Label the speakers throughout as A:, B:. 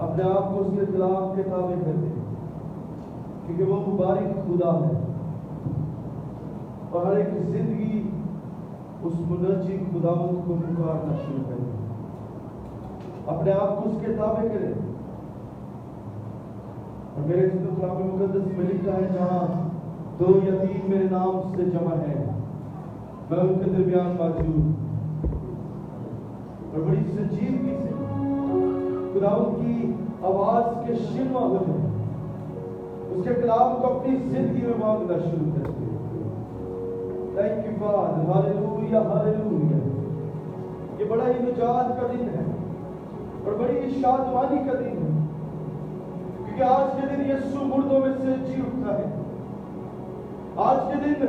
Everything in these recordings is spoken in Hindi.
A: अपने आप को उसके खिलाफ के ताबे करते हैं, क्योंकि वो मुबारक खुदा है और हर एक जिंदगी उस मुनज्जी खुदावंद को पुकारना शुरू करें। अपने आप को उसके ताबे करें। और मेरे कलाम मुकद्दस में लिखा है, जहां दो या तीन मेरे नाम से जमा है, मैं उनके दरमियान मौजूद। और बड़ी संजीदगी से खुदावंद की आवाज के शिनवा हो जाए, उसके कलाम को अपनी जिंदगी में मांगना शुरू कर दे। Thank you God, hallelujah hallelujah. ये बड़ा ही निजात का दिन है और बड़ी ही शादमानी का दिन है, क्योंकि आज के दिन यीशु मुर्दों में से जी उठा है। आज के दिन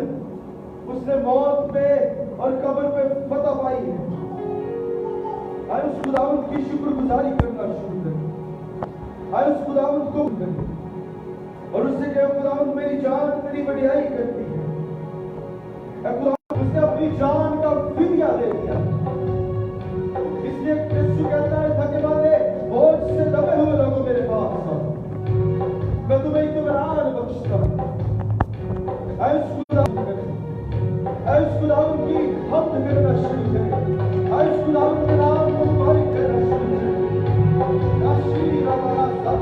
A: उसने मौत पे और कब्र पे फतह पाई है। आए उस खुदावंद की शुक्रगुजारी करना शुरू करें। आए उस खुदावंद को करें और उससे कहे, खुदावंद मेरी जान तेरी बड़ाई करती है। खुदावंद उसने अपनी जान का फिदिया दे दिया। इसलिए यीशु कहता है, थके मांदे बोझ से दबे हुए लोगों मेरे पास आओ, मैं तुम्हें इत्मीनान बख्शता हूं। आए उस खुदावंद करें, आए उस खुदावंद की हम्द करना शुरू करें। आए उस खुदावंद के नाम को मुबारक करना शुरू करें। राशि रामा सब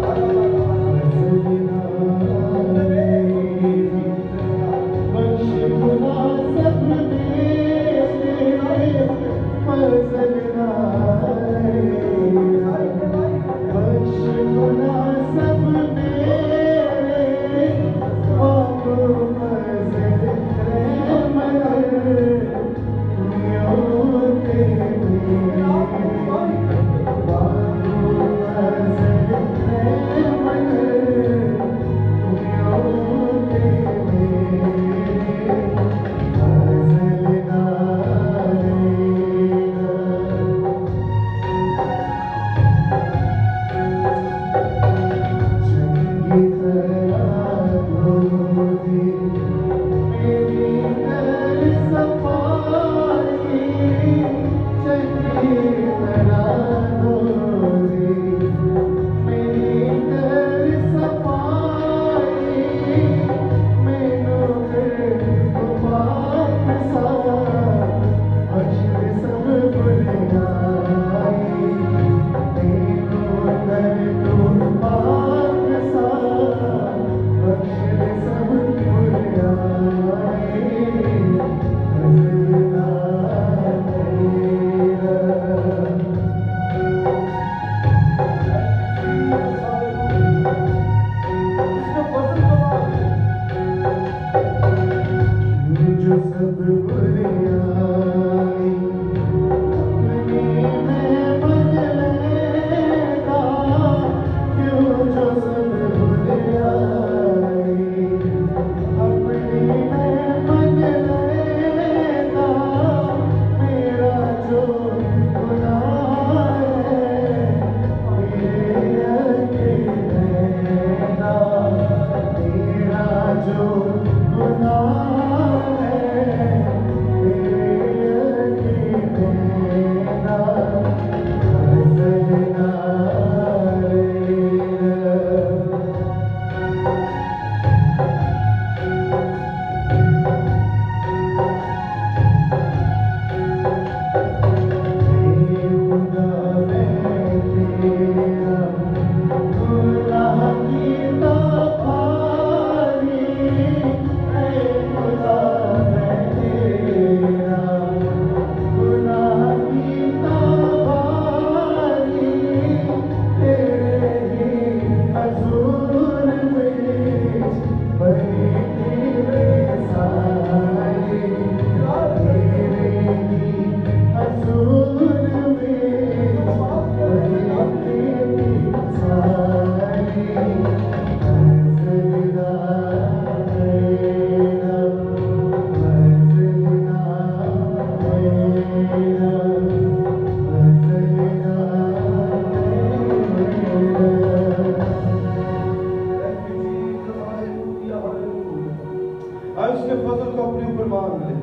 A: आए उसके फजल को अपने ऊपर मांग ले,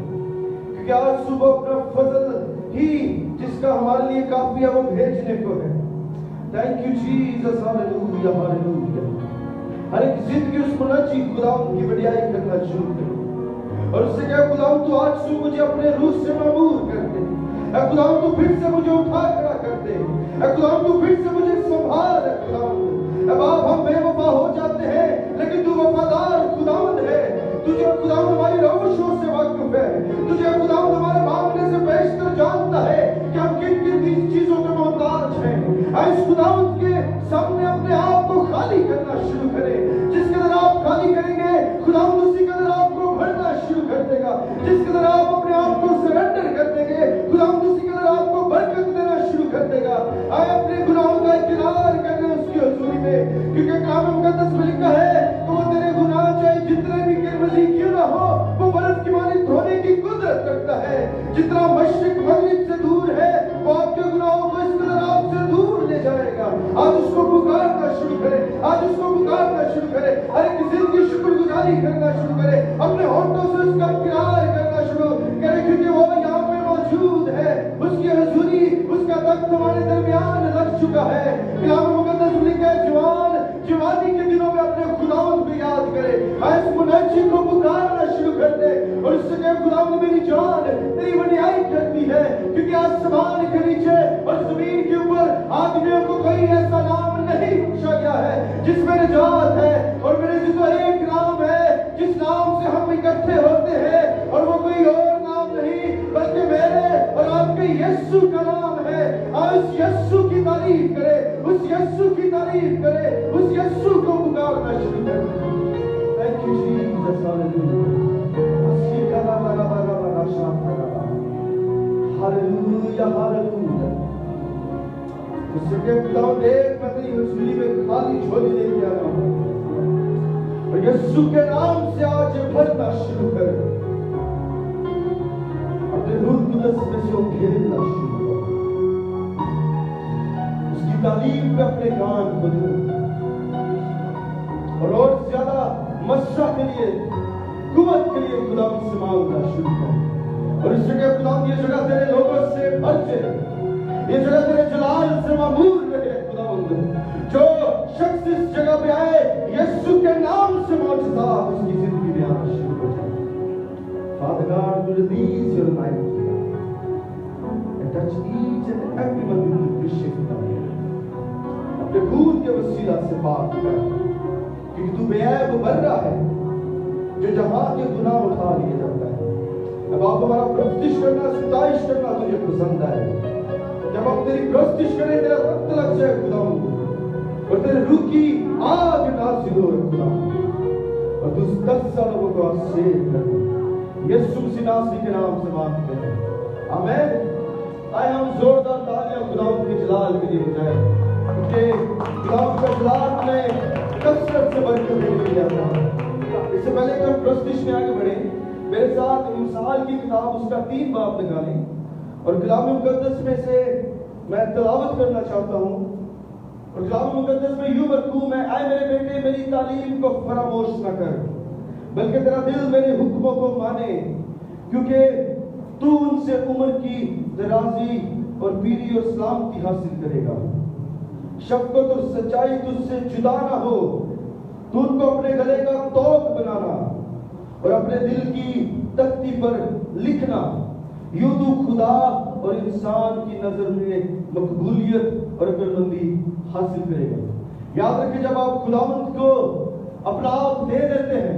A: क्योंकि आज सुबह अपना फजल ही जिसका हमारे लिए काफी है वो भेजने को है। Thank you Jesus, hallelujah hallelujah. हर एक जिंदगी उस मुनज्जी खुदावंद की बढ़ियाई करना शुरू कर और उससे क्या खुदावंद तू आज सुबह मुझे अपने रूह से मामूर कर दे। खुदावंद तू फिर से मुझे उठा खड़ा कर दे। खुदावंद तू फिर से मुझे संभाल। खुदावंद बाप हम बेवफा हो जाते हैं लेकिन तू वफादार खुदावंद है। तुझे खुदावंद हमारी रवशों से वाकिफ है। तुझे खुदावंद हमारे मांगने से बेशतर जानता है कि हम किन किन चीजों के मोहताज हैं। इस खुदावंद के सामने अपने आप को खाली करना शुरू करें। जिस कदर आप खाली करेंगे खुदावंद उसी कदर आपको भरना शुरू कर देगा। जिस कदर आप अपने आप को सरेंडर कर देंगे खुदावंद उसी कदर आपको बरकत देना शुरू कर देगा। आए अपने गुनाहों का इकरार करने उसकी हुजूरी में, क्योंकि कलाम मुकद्दस में लिखा है कि वो तेरे गुनाह चाहे जितने भी गिरमजी क्यों ना हो वो बर्फ की मानी धोने की कुदरत रखता है। जितना मशरिक मगरिब से दूर है वो आपके गुनाहों को इस कदर आपसे दूर ले जाएगा। आज उसको पुकारना शुरू करें, आज उसको पुकारना शुरू करें। हर एक जिंदगी शुक्रगुजारी करना शुरू करें, अपने होठों से उसका इकरार करना शुरू करें, क्योंकि वो यहाँ पे मौजूद है। उसकी हुजूरी उसका तख्त हमारे दरमियान लग चुका है। कलाम मुकद्दस में लिखा है जवानी के दिनों में अपने खुदावंद को याद करे। इस मुनज्जी को पुकारना शुरू कर दे और उससे कहे खुदावंद मेरी जान तेरी बढ़ियाई करती है, क्योंकि आसमान के नीचे और जमीन के ऊपर आदमियों को कोई ऐसा नाम नहीं पूछा गया है जिसमें निजात है। और मेरे जी तो एक नाम है जिस नाम से हम इकट्ठे होते हैं और वो कोई और नाम नहीं बल्कि मेरे और आपके यीशु का नाम है। उस यीशु की तारीफ करे, उस यीशु की तारीफ करे, उस यीशु को पुकारना शुरू कर। Thank you Jesus, hallelujah hallelujah. उससे क्या खुदावंद देख मैं तेरी हुजूरी में खाली झोली लेके आया हूं और यीशु के नाम से आज भरना शुरू कर। अपने रूह कुदस में से घेरना शुरू कर। उसकी तालीम पे अपने कान को दे और ज्यादा मशा के लिए कुव्वत के लिए खुदावंद से मांगना शुरू कर। और इस जगह खुदावंद ये जगह तेरे लोगों से भर जाए, ये जगह तेरे जलाल से मामूर रहे खुदावंद। जो शख्स इस जगह पे आए यीशु के नाम से मौजूदा उसकी जिंदगी में आना शुरू हो जाए। Father God, to release your light and touch each and everyone who will appreciate it. अपने खून के वसीला से बात कर, क्योंकि तू बेऐब बर्रा है जो जहां के गुनाह उठा लिए जाता है। अब आप हमारा प्रस्तिश करना, सताइश करना तुझे पसंद है। जब हम तेरी प्रस्तिश करें तेरा रक्त लग जाए खुदावंद और तेरे रूह की आग नाज़िल हो खुदावंद और तू 10 सालों को सेव कर। यीशु मसीह नासरी के नाम से मांगते हैं, आमीन। आए हम जोरदार तालियां खुदावंद के जलाल के लिए बजाएं, क्योंकि खुदावंद का जलाल में कसरत से बरकत देने के लिए आता है। इससे पहले कि हम प्रस्तिश में आगे बढ़े, मेरे साथ मिसाल की किताब उसका 3 बाब निकालें और कलाम मुकद्दस में से मैं तिलावत करना चाहता हूं। और कलाम मुकद्दस में यूं मरकूम है, आए मेरे बेटे मेरी तालीम को फरामोश न कर, बल्कि तेरा दिल मेरे हुक्मों को माने, क्योंकि तू उनसे उम्र की दराजी और पीरी और सलामती हासिल करेगा। शफ़क़त और सच्चाई तुझसे जुदा ना हो, तू उनको अपने गले का तोक बनाना और अपने दिल की तख्ती पर लिखना। यूं तू खुदा और इंसान की नजर में मकबूलियत और अक्लमंदी हासिल करेगा। याद रखें, जब आप खुदावंद को अपना आप दे देते हैं,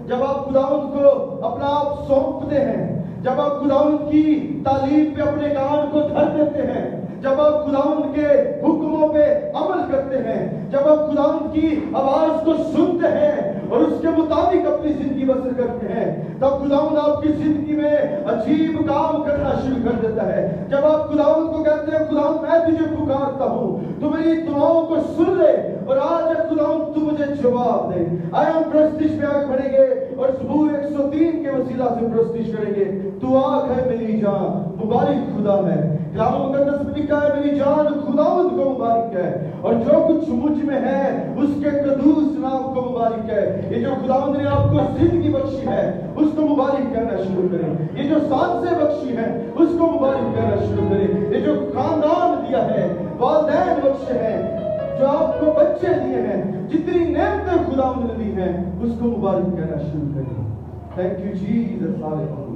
A: जब आप खुदावंद को अपना आप सौंपते हैं, जब आप खुदावंद की तालीम पे अपने कान को धर देते हैं, जब आप खुदावंद के हुक्मों पे अमल करते हैं, जब आप खुदावंद की आवाज को सुनते हैं और उसके मुताबिक अपनी जिंदगी बसर करते हैं, तब खुदावंद आपकी जिंदगी में अजीब काम करना शुरू कर देता है। जब आप खुदावंद को कहते हैं खुदावंद मैं तुझे पुकारता हूं, तू मेरी दुआओं को सुन ले और आज खुदावंद तू मुझे जवाब दे। आए हम प्रस्तिश में आगे बढ़ेंगे और ज़बूर 103 के वसीला से प्रस्तिश करेंगे। तू आँख है मेरी जान, मुबारक खुदा है कलाम मुकद्दस में लिखा है मेरी जान खुदावंद को मुबारक है और जो कुछ मुझ में है उसके कदूस नाम को मुबारक है। ये जो खुदावंद ने आपको जिंदगी बख्शी है उसको मुबारक कहना शुरू करें। ये जो सांसें बख्शी है उसको मुबारक कहना शुरू करें। ये जो खानदान दिया है, वालिदैन बख्शे हैं, जो आपको बच्चे दिए हैं, जितनी नेमतें खुदावंद ने दी हैं उसको मुबारक कहना शुरू करें। Thank you Jesus, hallelujah.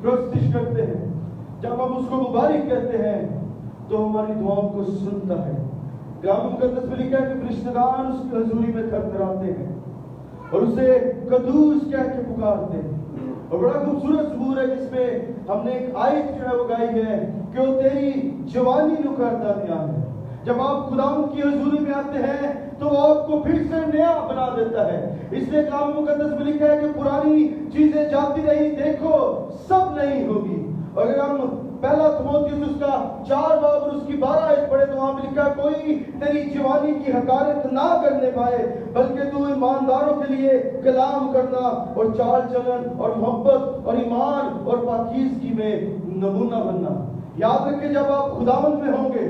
A: प्रस्तुत करते हैं, जब हम उसको मुबारक कहते हैं तो हमारी दुआओं को सुनता है। कलाम मुकद्दस में लिखा है कि फरिश्तेगान उसकी हजूरी में थरथराते हैं और उसे कदूस कह के पुकारते हैं। और बड़ा खूबसूरत सबूर है जिसमें हमने एक आयत जो है वो गाई है कि वो तेरी जवानी नु करता ध्यान है। जब आप खुदावंद की हजूरी में आते हैं तो वो आपको फिर से नया बना देता है। इसलिए कलाम मुकद्दस में लिखा है कि पुरानी चीजें जाती रही, देखो सब नहीं होगी। अगर हम पहला तिमोथियुस उसका 4 बाब और उसकी 12 आयत पढ़े तो वहां पे लिखा है, कोई तेरी जवानी की हकारत ना करने पाए, बल्कि तू ईमानदारों के लिए कलाम करना और चाल चलन और मोहब्बत और ईमान और पाकीज़गी में नमूना बनना। याद रखें, जब आप खुदावंद में होंगे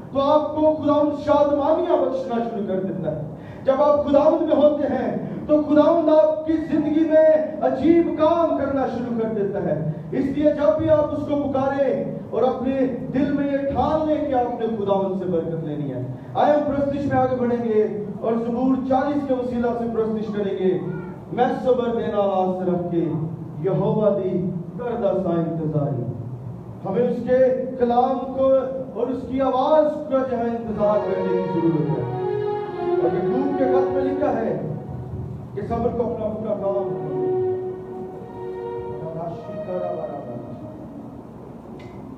A: तो आपको खुदावंद शादमानियां बख्शना शुरू कर देता है। जब आप खुदावंद में होते हैं तो खुदावंद आपकी जिंदगी में अजीब काम करना शुरू कर देता है। इसलिए जब भी आप उसको पुकारें और अपने दिल में ये ठान लें कि आपने खुदावंद से बरकत लेनी है। आए हम प्रस्तुति में आगे बढ़ेंगे और ज़बूर 40 के वसीला से प्रस्तुति करेंगे। मैं सबर देना आस रख के यहोवा दी करदा सा इंतजारी। हमें उसके कलाम को और उसकी आवाज का जो है इंतजार करने की जरूरत है। और याकूब के खत में लिखा है कि सब्र को अपना पूरा काम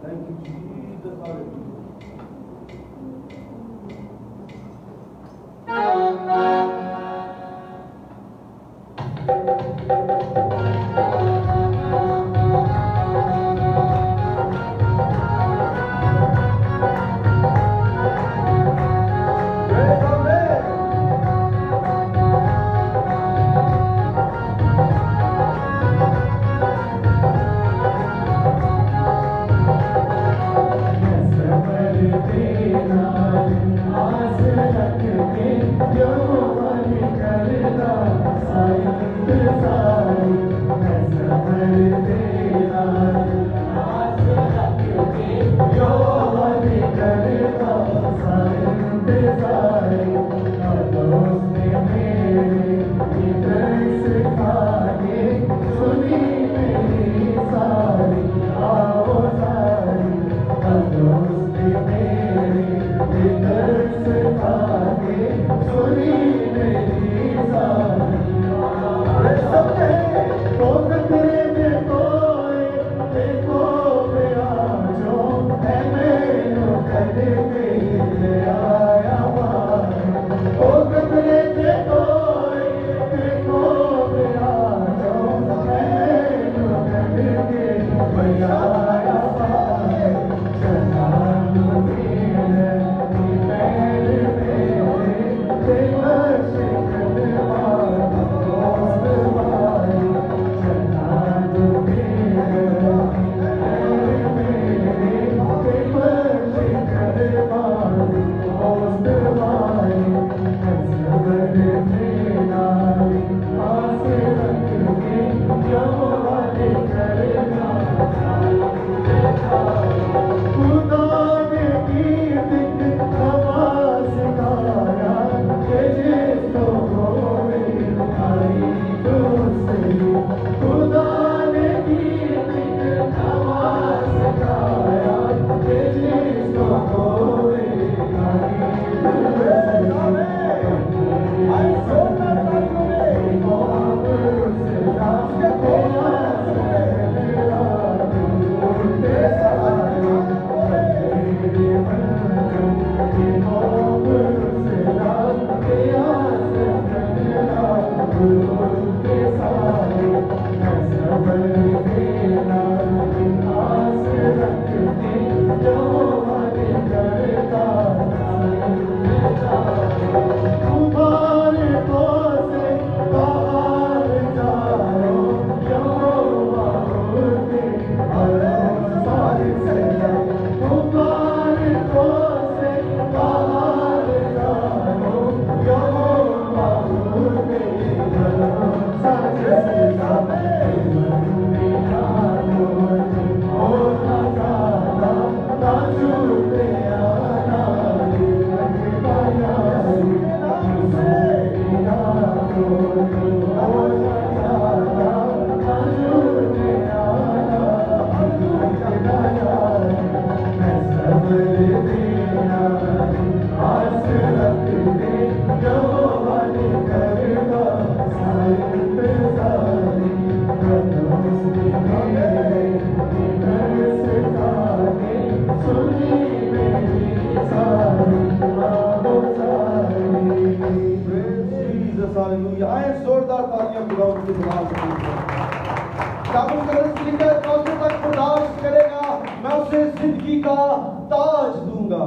A: thank you Jesus, hallelujah. Hallelujah. आए जोरदार तालियां खुदा के नाम से। दाऊद का लिखा कौशल तक बर्दाश्त करेगा, मैं उसे जिंदगी का ताज दूंगा।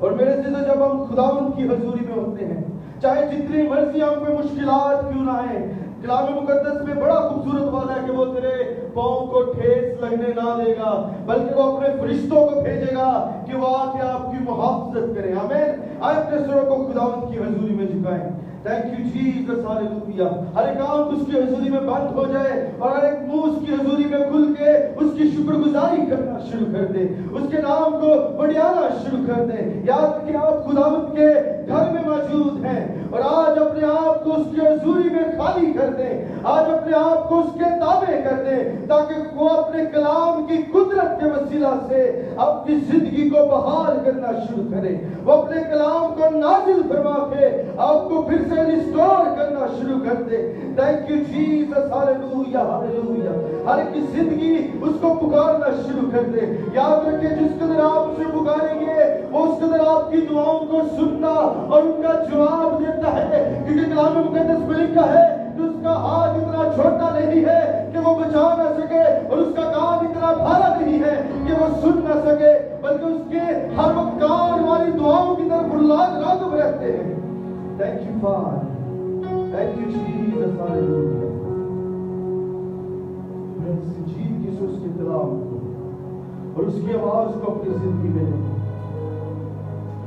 A: और मेरे से जब हम खुदावंद की हजूरी में होते हैं, चाहे जितनी मर्जी हम पे मुश्किलात क्यों ना आए, कलाम मुकद्दस में बड़ा खूबसूरत वादा है कि वो तेरे पांव को ठेस लगने ना देगा, बल्कि वो अपने फरिश्तों को भेजेगा कि वो आके आपकी मुहाफजत करें। आमीन। आए अपने सिरों को खुदावंद की हजूरी में झुकाएं। Thank you Jesus, hallelujah. हर एक आंख उसकी हजूरी में बंद हो जाए और हर एक मुंह उसकी हजूरी में खुल के उसकी शुक्रगुजारी करना शुरू कर दे, उसके नाम को बढ़ाना शुरू कर दे। याद रखिए आप खुदावंद के घर में मौजूद हैं और आज अपने आप को उसकी हजूरी में खाली कर दे, आज अपने आप को उसके ताबे कर दे, ताकि वो अपने कलाम की कुदरत के वसीला से अपनी जिंदगी को बहाल करना शुरू करे। वो अपने कलाम को नाजिल फरमा के आपको फिर से रिस्टोर करना शुरू कर दे। Thank you Jesus, hallelujah hallelujah. हर एक जिंदगी उसको पुकारना शुरू कर दे। याद रखिए जिस कदर आप उसे पुकारेंगे वो उस कदर आपकी दुआओं को सुनता और उनका जवाब देता है, क्योंकि कलाम मुकद्दस में लिखा है कि उसका हाथ इतना छोटा नहीं है कि वो बचा ना सके और उसका कान इतना भारा नहीं है कि वो सुन ना सके, बल्कि उसके हर वक्त कान वाली दुआओं की तरफ राग़िब रहते हैं। Thank you father, thank you Jesus, hallelujah. संजीदगी से उसके कलाम को और उसकी आवाज को अपनी जिंदगी में लें।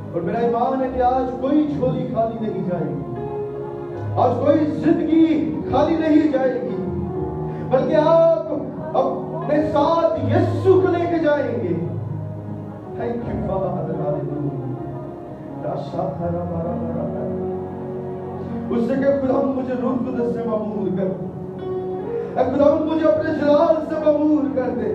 A: और मेरा ईमान है कि आज कोई झोली खाली नहीं जाएगी, आज कोई जिंदगी खाली नहीं जाएगी, बल्कि आप अपने साथ यीशु को लेके जाएंगे। Thank you father, hallelujah. उससे कह खुदा मुझे रूह कुदस से मामूर कर, खुदा मुझे अपने जलाल से मामूर कर दे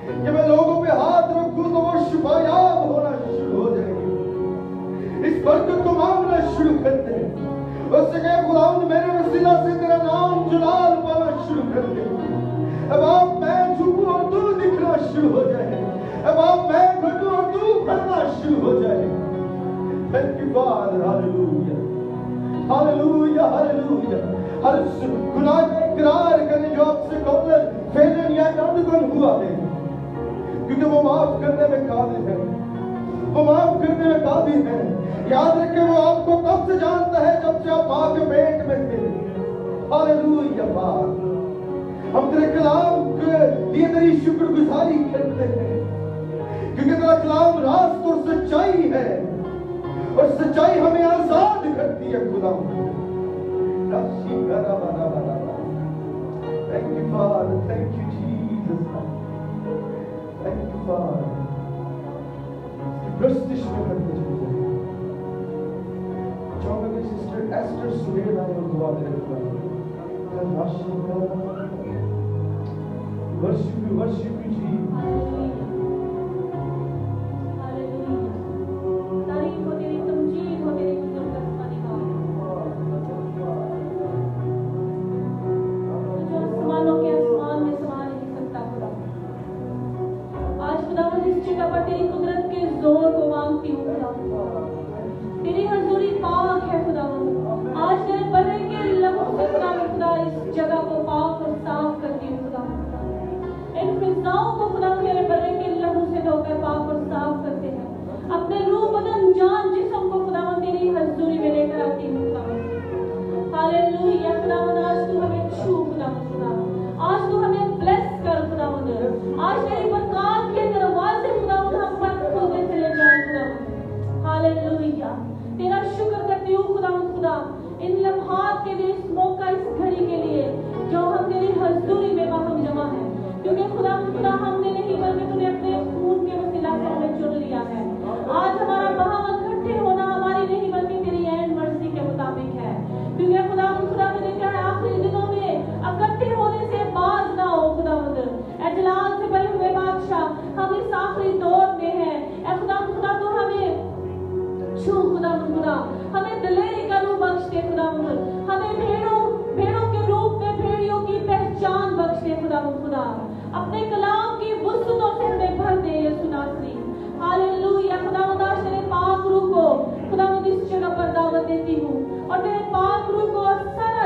A: कि मैं लोगों पे हाथ रखूं तो वो शिफायाब होना शुरू हो जाएगी, इस बरकत को मांगना शुरू कर दे। उससे कहे खुदा मेरे वसीला से तेरा नाम जलाल पाना शुरू कर दे। अब आप मैं झुकूं और तू दिखना शुरू हो जाए, अब आप मैं घटूं और तू बढ़ना शुरू हो जाए। Thank you father, hallelujah hallelujah hallelujah. हर गुनाह का इकरार करें जो आपसे कबल फेलन या नादगन हुआ है, क्योंकि वो माफ करने में काबिल है, वो माफ करने में काबिल है। याद रखें वो आपको कब से जानता है, जब से आप मां के पेट में थे। हालेलुया फादर, हम तेरे कलाम के लिए तेरी शुक्रगुजारी करते हैं, क्योंकि तेरा कलाम रास्त और सच्चाई है और सच्चाई हमें आजाद करती है। खुदा thank you father, thank you Jesus, thank you father. प्रस्तिश में करते चले चाहूंगा कि सिस्टर एस्टर सुहेल आए और दुआ करें। Worship you Jesus.
B: तेरी कुदरत के जोर को मांगती हूँ खुदा, तेरी हजूरी पाक है खुदा। आज तेरे बर्रे के लबों से खुदा इस जगह को पाक और साफ करती हूँ खुदा। इन फिजाओं को खुदा मेरे बर्रे के लबों से धोकर पाक और साफ करते हैं। अपने रूह बदन जान जिस्म को खुदा तेरी हजूरी में लेकर आती हूँ खुदा। हालेलुया खुदा, आज तू हमें छू खुदा, आज तू हमें ब्लेस कर खुदा। आज तेरी बरकत के दरवाजे खुदा हम पर खोलते चले जाए खुदा। हालेलुया, तेरा शुक्र करती हूँ खुदा इन लम्हात के लिए, इस मौका, इस घड़ी के लिए जो हम तेरी हजूरी में हम जमा है, क्योंकि खुदा हमने नहीं बल्कि तूने अपने खून के वसीला से हमें चुन लिया है। आज हमारा वहां इकट्ठे होना हमारी नहीं बल्कि तेरी ऐन मर्जी के मुताबिक है, क्योंकि खुदा ने देखा है आखिरी दिनों में इकट्ठे होने से बाज ना हो खुदा। एजलाल से भरे हुए बादशाह हम इस आखिरी दौर में हैं। खुदा तो हमें छू खुदा, हमें दिलेरी का रूप बख्श दे खुदा, हमें भेड़ों के रूप में भेड़ियों की पहचान बख्श दे खुदा। अपने कलाम की वुसअतों से हमें भर दे यीशु नासरी। हालेलुया खुदा, तेरे पाक रूह को खुदा इस जगह पर दावत देती हूँ और तेरे पाक रूह को असर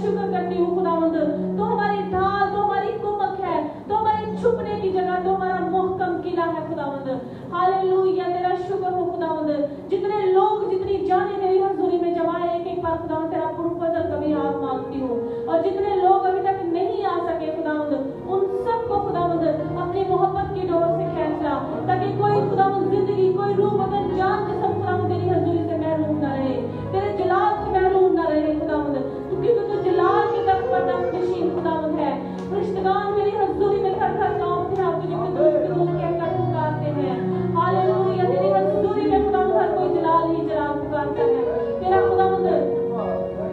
B: शुक्र करती हूँ खुदावंद, तो हमारी ढाल, तो हमारी कुमक है, तो हमारी छुपने की जगह, तो हमारा मोहकम किला है खुदावंद। हालेलुया, तेरा शुक्र हो खुदावंद। जितने लोग, जितनी जाने मेरी हजूरी में जमा है, एक बार खुदावंद तेरा पुरफजल कभी हाथ मांगती हूँ। और जितने लोग अभी तक नहीं आ सके खुदावंद, उन सबको खुदावंद अपनी मोहब्बत की डोर से खींच ला, ताकि कोई खुदावंद जिंदगी, कोई रूह बदन, जान जिस्म खुदावंद तेरी हजूरी से महरूम न रहे, तेरे जलाल से महरूम न रहे खुदावंद, क्योंकि तू जलाल की तख्त पर नशीन खुदावंद है। फरिश्तगान मेरी हजूरी में थर-थर कांपते हैं, तुझे कुदूस कहकर पुकारते हैं। हालेलुया, तेरी हजूरी में खुदावंद हर कोई जलाल ही जलाल पुकारता है। तेरा खुदावंद,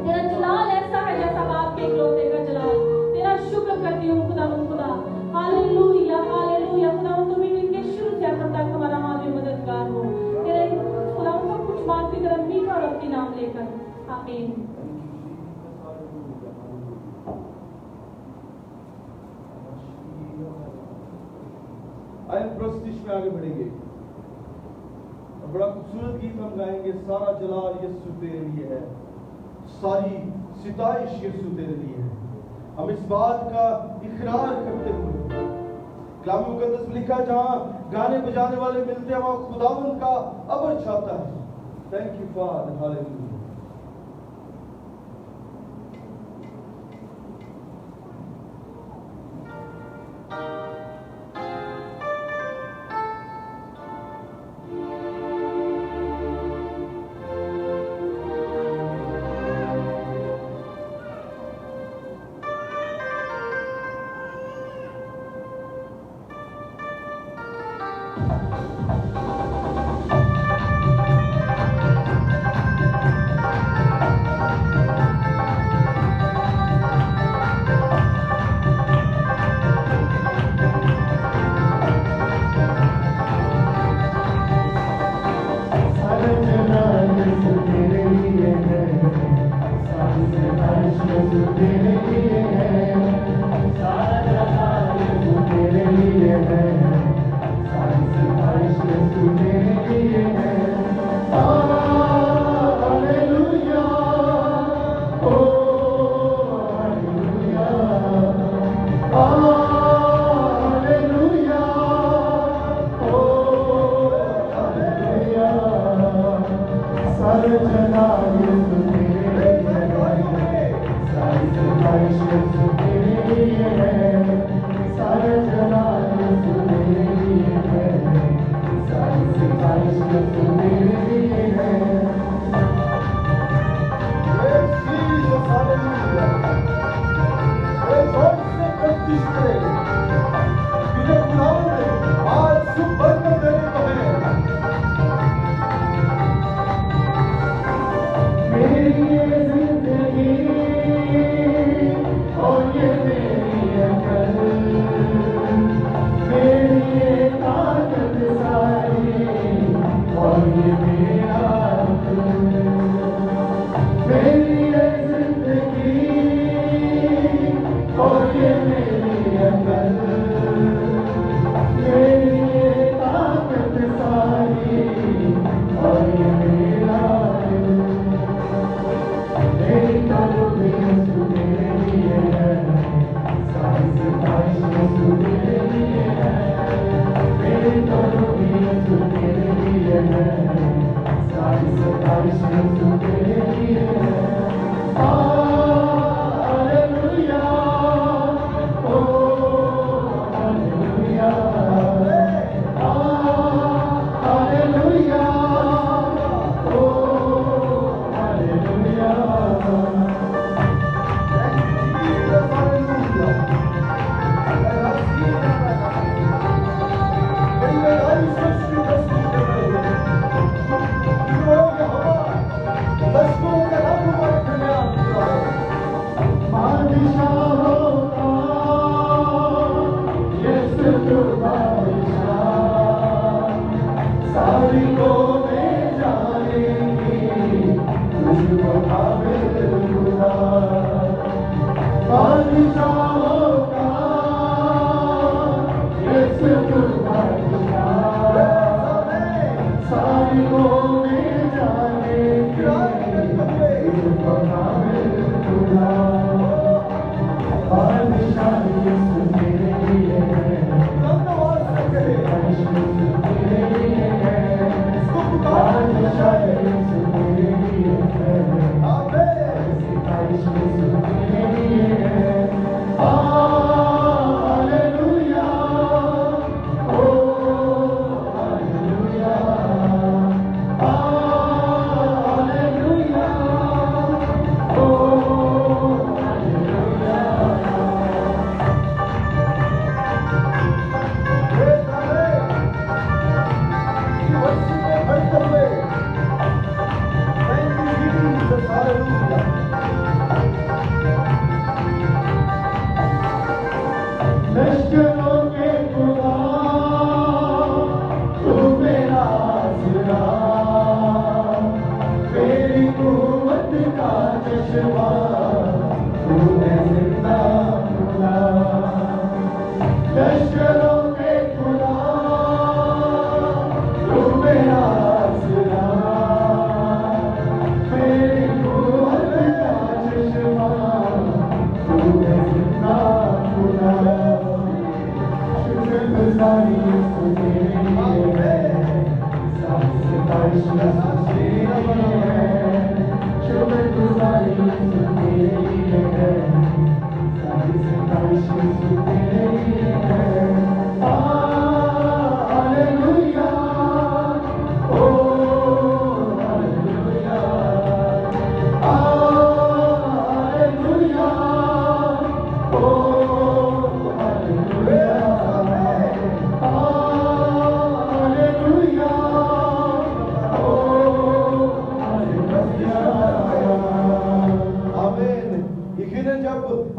B: तेरा जलाल ऐसा है जैसा बाप के इकलौते का जलाल। तेरा शुक्र करती हूँ खुदावंद खुदा। हालेलुया, हालेलुया खुदावंद, तुम इनके शुरू से अंत तक हमारा हावी मददगार हो। तेरे खुदावंद सब कुछ मांगती तरह मीठा और अपनी नाम लेकर, आमीन।
A: आइए प्रस्तुति में आगे बढ़ेंगे और बड़ा खूबसूरत गीत हम गाएंगे। सारा जलाल यीशु तेरे लिए है, सारी सिताइश यीशु तेरे लिए है। हम इस बात का इकरार करते हुए, कलाम मुकद्दस में लिखा, जहां गाने बजाने वाले मिलते हैं वहां खुदावंद का अबर छाता है। Thank you father, hallelujah.
C: सारे जलाल यीशु तेरे लिए है, सारी सिताइश यीशु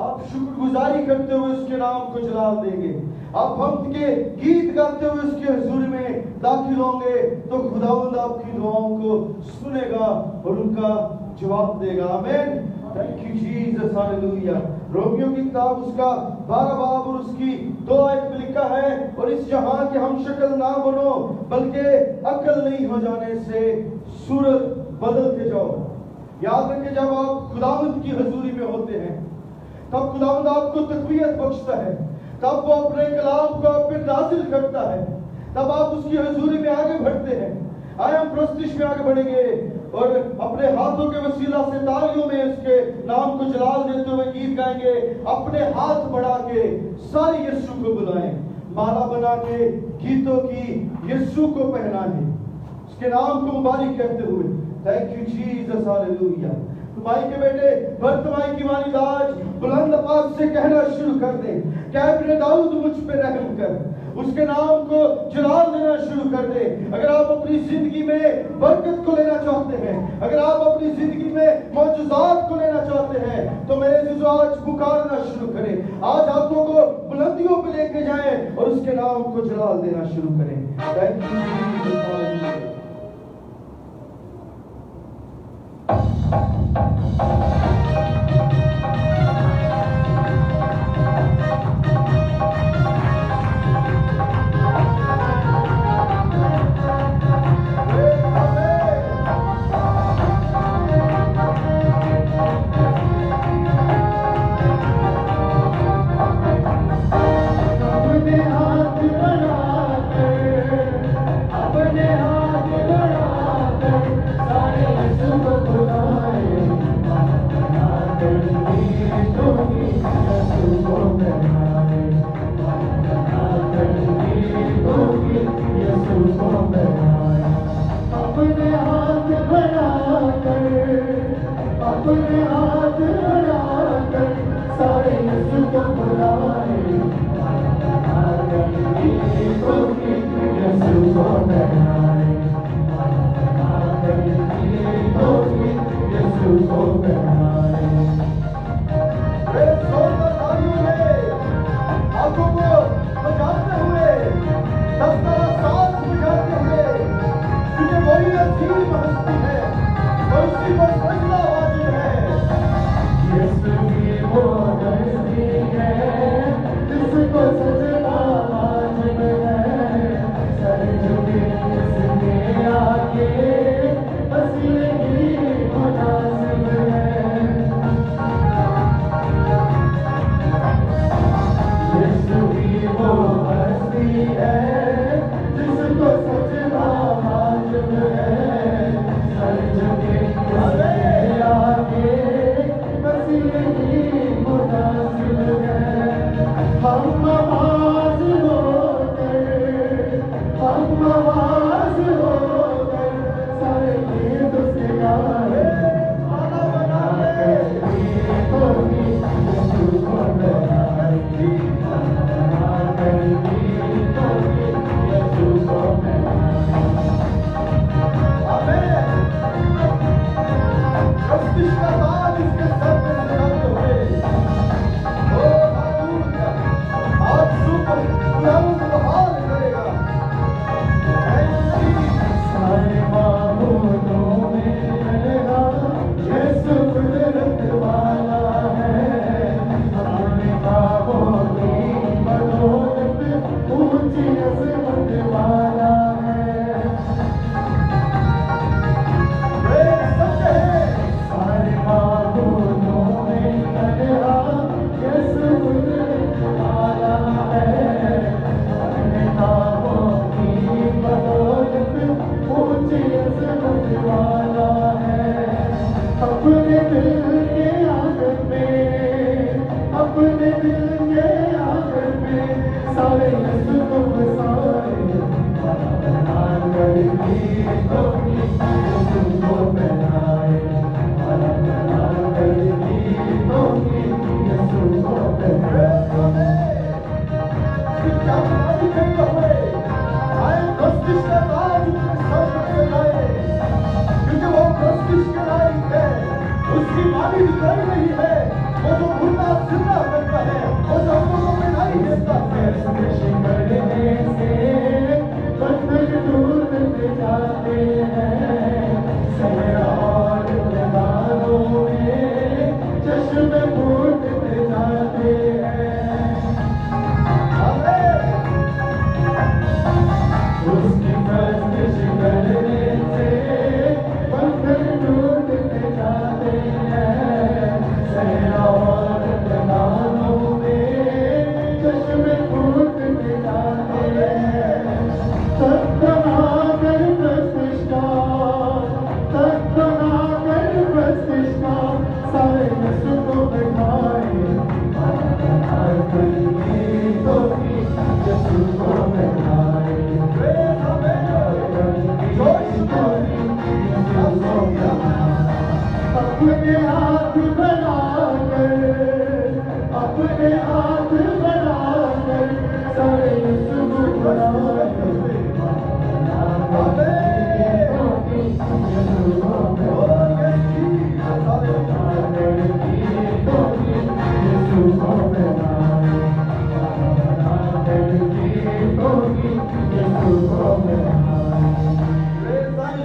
A: आप शुक्रगुजारी करते हुए उसके नाम को जलाल देंगे, आप हम के गीत गाते हुए उसके हुजूर में दाखिल होंगे, तो खुदावंद आपकी दुआओं को सुनेगा और उनका जवाब देगा। आमीन। Thank you Jesus, hallelujah. Romeo की किताब उसका 12 बाब और उसकी 2 आयत में लिखा है, और इस जहां के हम शक्ल ना बनो बल्कि अकल नहीं हो जाने से सूरत बदलते जाओ। याद रखें, जब आप खुदावंद की हजूरी में होते हैं तब खुदावंद आपको तकवीयत बख्शता है, तब वो अपने कलाम को आप पे नाजिल करता है, तब आप उसकी हजूरी में आगे बढ़ते हैं। आए हम प्रस्तिश में आगे बढ़ेंगे और अपने हाथों के वसीला से तालियों में उसके नाम को जलाल देते हुए गीत गाएंगे। अपने हाथ बढ़ा के सारे यीशु को बुलाएं, माला बना के गीतों की यीशु को पहनाएं, उसके नाम को मुबारक कहते हुए थैंक यू जीसस, हालेलुया। माई के बेटे वर्तमाई की वाली आज बुलंद आवाज से कहना शुरू कर दे, क्या अपने दाऊद मुझ पे रहम कर, उसके नाम को जलाल देना शुरू कर दे। अगर आप अपनी जिंदगी में बरकत को लेना चाहते हैं, अगर आप अपनी जिंदगी में मौजूदात को लेना चाहते हैं, तो मेरे जीजो आज पुकारना शुरू करें, आज हाथों को बुलंदियों पे लेके जाएं और उसके नाम को जलाल देना शुरू करें। Thank you Jesus. उसकी वाणी निकल रही है, वो जो मुर्दा जिंदा करता है, वो जो हमको मिलाई देता है। करने से बंधन टूटते जाते हैं, सहरा और दीवारों में चश्मे फूटते जाते हैं। उसकी बंदिश करने से बंधन टूटते जाते हैं, सहरा और दीवारों में चश्मे फूटते जाते हैं। तक बनाकर प्रतिष्ठा, तक बनाकर प्रतिष्ठा, सारे यीशु को बैठाए, तो यीशु को बैठाए। अपने हाथ बनाकर, अपने हाथ बनाकर, सारे यीशु को बनाए।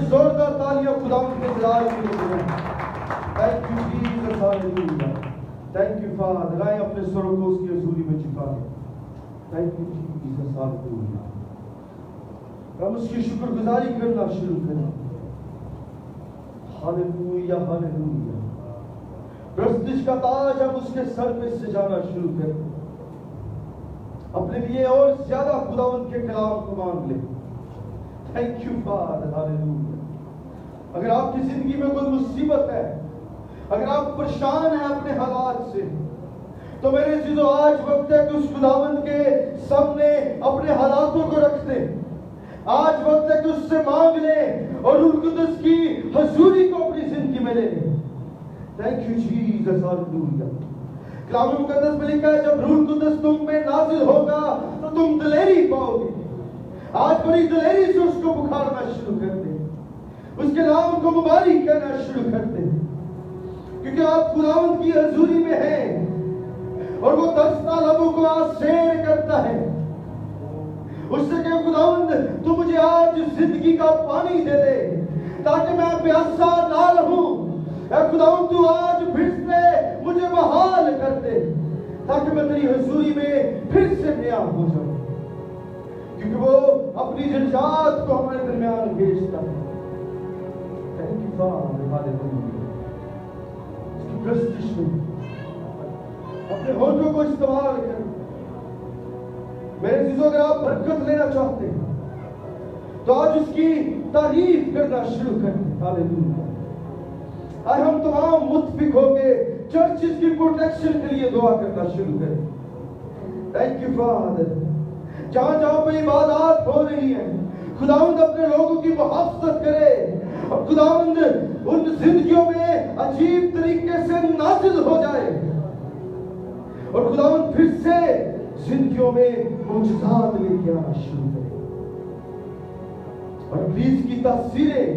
A: जोरदार तालियां खुदावंद के जलाल के लिए। Thank you Jesus, hallelujah. Thank you father. आए अपने स्वरों को उसकी हजूरी में झुका दें। Thank you Jesus, hallelujah. हम उसकी शुक्रगुजारी करना शुरू करें। Hallelujah, hallelujah. प्रस्तिश का ताज हम उसके सर पे सजाना शुरू करें। अपने लिए और ज्यादा खुदावंद के कलाम को मांग ले। Thank you father, hallelujah. अगर आपकी जिंदगी में कोई मुसीबत है, अगर आप परेशान हैं अपने हालात से, तो मेरे चीजों आज वक्त है कि उस खुदावंद के सामने अपने हालातों को रख दे। आज वक्त है कि उससे मांग ले और रूह कुदस की हजूरी को अपनी जिंदगी में ले ले। Thank you Jesus, hallelujah. कलाम मुकद्दस में लिखा है, जब रूह कुदस तुम पे नाजिल होगा तो तुम दिलेरी पाओगे। आज बड़ी दिलेरी से उसको पुकारना शुरू कर दे, उसके नाम को मुबारक करना शुरू कर दे, क्योंकि आप खुदावंद की हजूरी में हैं और वो तरसता लबों को आज शेर करता है। उससे कहे, खुदावंद तू मुझे आज जिंदगी का पानी दे दे ताकि मैं प्यासा ना रहूं। खुदावंद तू आज फिर से मुझे बहाल कर दे ताकि मैं तेरी हजूरी में फिर से नया हो जाऊं, क्योंकि वो अपनी निजात को हमारे दरमियान भेजता है। Thank you father, hallelujah. उसकी प्रस्तिश में अपने होठों को इस्तेमाल कर। मेरे चीजों, अगर आप बरकत लेना चाहते हैं तो आज उसकी तारीफ करना शुरू करें। हालेलुया। आज हम तमाम मुत्फिक होके चर्चिस की प्रोटेक्शन के लिए दुआ करना शुरू करें। Thank you father. जहां जहां पे इबादत हो रही है, खुदावंद अपने लोगों की मुहब्बत करे और खुदावंद उन जिंदगियों में अजीब तरीके से नाजिल हो जाए और खुदावंद फिर से जिंदगियों में मुजज़ात लेके आना शुरू करे और इब्लीस की तस्वीरें,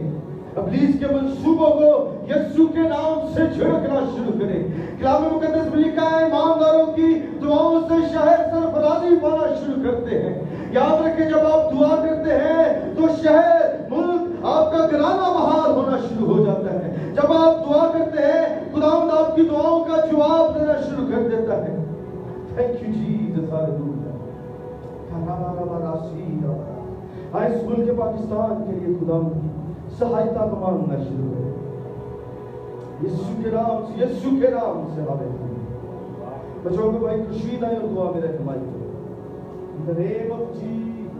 A: इब्लीस के मंसूबों को यीशु के नाम से झिड़कना शुरू करे। कलाम मुकद्दस में लिखा है, ईमानदारों की दुआओं से शहर सरफराजी पाना शुरू करते हैं। याद रखें, जब आप दुआ करते हैं तो शहर, मुल्क, आपका घराना बहाल होना शुरू हो जाता है। जब आप दुआ करते हैं, खुदावंद आपकी दुआओं का जवाब देना शुरू कर देता है। Thank you Jesus, hallelujah. आज इस मुल्क पाकिस्तान के लिए खुदावंद की सहायता को मांगना शुरू करें। यीशु के नाम से, यीशु के नाम से, हालेलुया। बच्चों को भाई खुशी आए और दुआ में रहनुमाई करें। In the name of Jesus।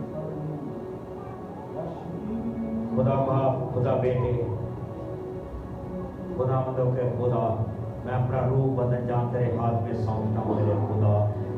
C: खुदा बाप, खुदा बेटे, खुदा मदद के खुदा, मैं अपना रूह बदन जान तेरे हाथ में सौंपता हूँ। मेरे खुदा,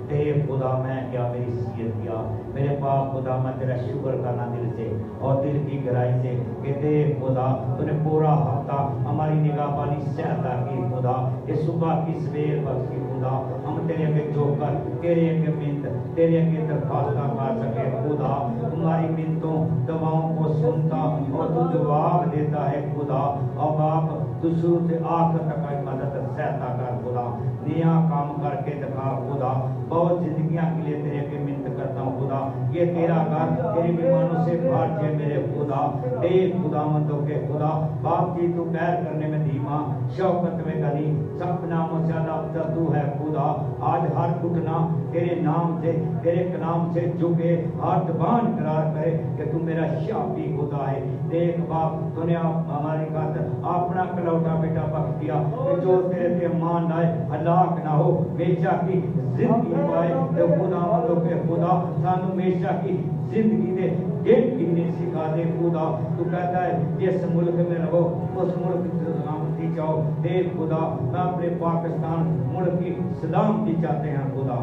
C: तेरे खुदा मैं क्या मेरी सीयत किया मेरे पाप खुदा मैं तेरा शुक्र करना दिल से और दिल की गहराई से कि दे खुदा तूने पूरा हफ्ता हमारी निगाहबानी सहायता की खुदा ये सुबह की सवेर बख्शी खुदा हम तेरे आगे झोंकर तेरे आगे मिन्नत तेरे आगे दरखास्तां कर सके खुदा तुम्हारी मिन्नतों दवाओं को सुनता और तू जवाब देता है खुदा। अब आप तू शुरू से आखिर तक की मदद सहायता कर खुदा नया काम करके दिखा खुदा। बहुत जिंदगियां के लिए तेरे पे मिन्नत करता हूँ खुदा ये तेरा घर तेरे मेहमानों से भर जाए मेरे खुदा दे खुदा मंदों के खुदा बाप जी तू पैर करने में धीमा शौकत में गनी सब नामों से अफजल तू है खुदा। आज हर घुटना तेरे नाम से तेरे कलाम से झुके हर जबान करार करे कि तू मेरा शाफी खुदा है। देख बाप तूने हमारी खातिर अपना कलौटा बेटा बख्श दिया कि जो तेरे पे मान लाए हलाक ना हो हमेशा की जिंदगी पाए तो खुदा मंदों के खुदा सानू हमेशा की जिंदगी दे गेट गिनने सिखा दे खुदा। तू कहता है जिस मुल्क में रहो उस मुल्क की सलामती चाहो दे खुदा। मैं अपने पाकिस्तान मुल्क की सलामती चाहते हैं खुदा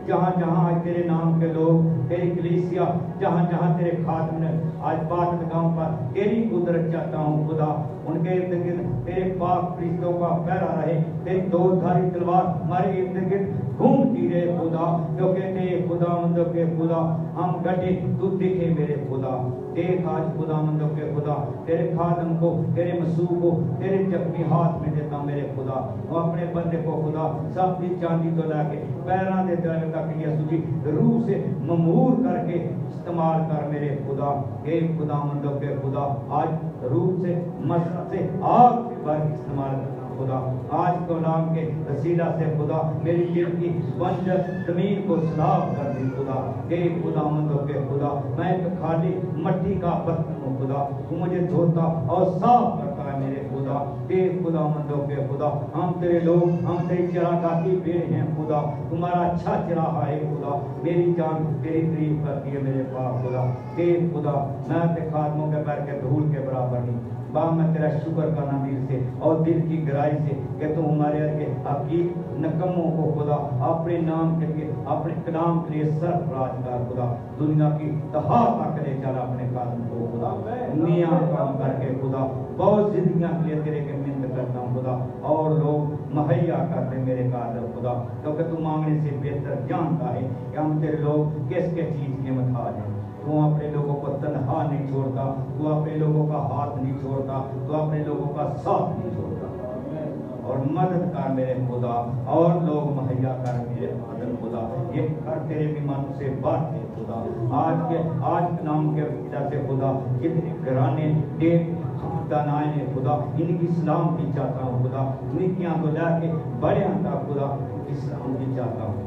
C: जहाँ जहाँ आज तेरे नाम के लोग तेरी कलीसिया जहाँ जहाँ तेरे खादम ने आज बात गांव पर तेरी कुदरत चाहता हूँ खुदा उनके इर्द गिर्द तेरे पाक फरिश्तों का पहरा रहे तेरी दो धारी तलवार हमारे इर्द गिर्द घूमती रहे खुदा जो कहते खुदा मंदों के खुदा हम गटे तू दिखे मेरे खुदा। देख आज खुदा मंदों के खुदा तेरे खादम को तेरे मसूह को तेरे जख्मी हाथ में देता मेरे खुदा वो अपने बंदे को खुदा सब की चांदी तो लाके पैरों दे तले तक यीशु जी रूह से ममूर करके इस्तेमाल कर मेरे खुदा। हे खुदा मंदों के खुदा आज रूह से मस्जिद से आग के बार इस्तेमाल खुदा आज कलाम के वसीला से खुदा मेरी दिल की बंजर जमीन को सलाब कर दी खुदा। हे खुदा मंदों के खुदा मैं एक खाली मट्टी का बर्तन हूँ खुदा तू मुझे धोता और साफ करता है मेरे खुदा। हे खुदा मंदों के खुदा हम तेरे लोग हम तेरी चरागाही भेड़ हैं खुदा तुम्हारा अच्छा चराहा है खुदा मेरी जान तेरी तारीफ करती है मेरे पाप खुदा। हे खुदा मैं तेरे खादमों के पैर के धूल के बराबर नहीं बाप मैं तेरा शुक्र करना दिल से और दिल की गहराई से कि तू हमारे आगे आपकी नकमों को खुदा अपने नाम के लिए अपने कलाम के लिए सरफराज कर खुदा दुनिया की तहा तक ले चला अपने कादम को खुदा नया काम करके खुदा बहुत जिंदगियां के लिए तेरे के मिन्नत करता हूँ खुदा और लोग मुहैया करते मेरे कादर खुदा क्योंकि तू मांगने से बेहतर जानता है कि हम तेरे लोग किस किस चीज के मुताज हैं। तू अपने लोगों को तन्हा नहीं छोड़ता तू अपने लोगों का हाथ नहीं छोड़ता तू अपने लोगों का साथ नहीं छोड़ता और मदद कर मेरे खुदा और लोग मुहैया कर मेरे आदर खुदा ये हर तेरे बीमारों से बात है खुदा आज के नाम के वजह से खुदा जितने घराने देख दानाए ने खुदा इनकी सलामती चाहता हूँ खुदा निकियां को लाके बड़े तक खुदा इनकी सलामती चाहता हूँ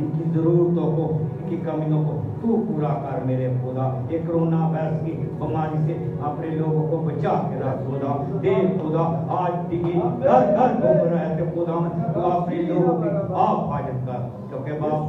C: इनकी जरूरतों को इनकी कमियों को तू पूरा कर मेरे खुदा। ये कोरोना वायरस की बीमारी से अपने लोगों को बचा के रख खुदा दे खुदा आज टीवी घर घर घूम रहा है तो खुदा तू अपने लोगों की आप हिफाजत कर क्योंकि बाप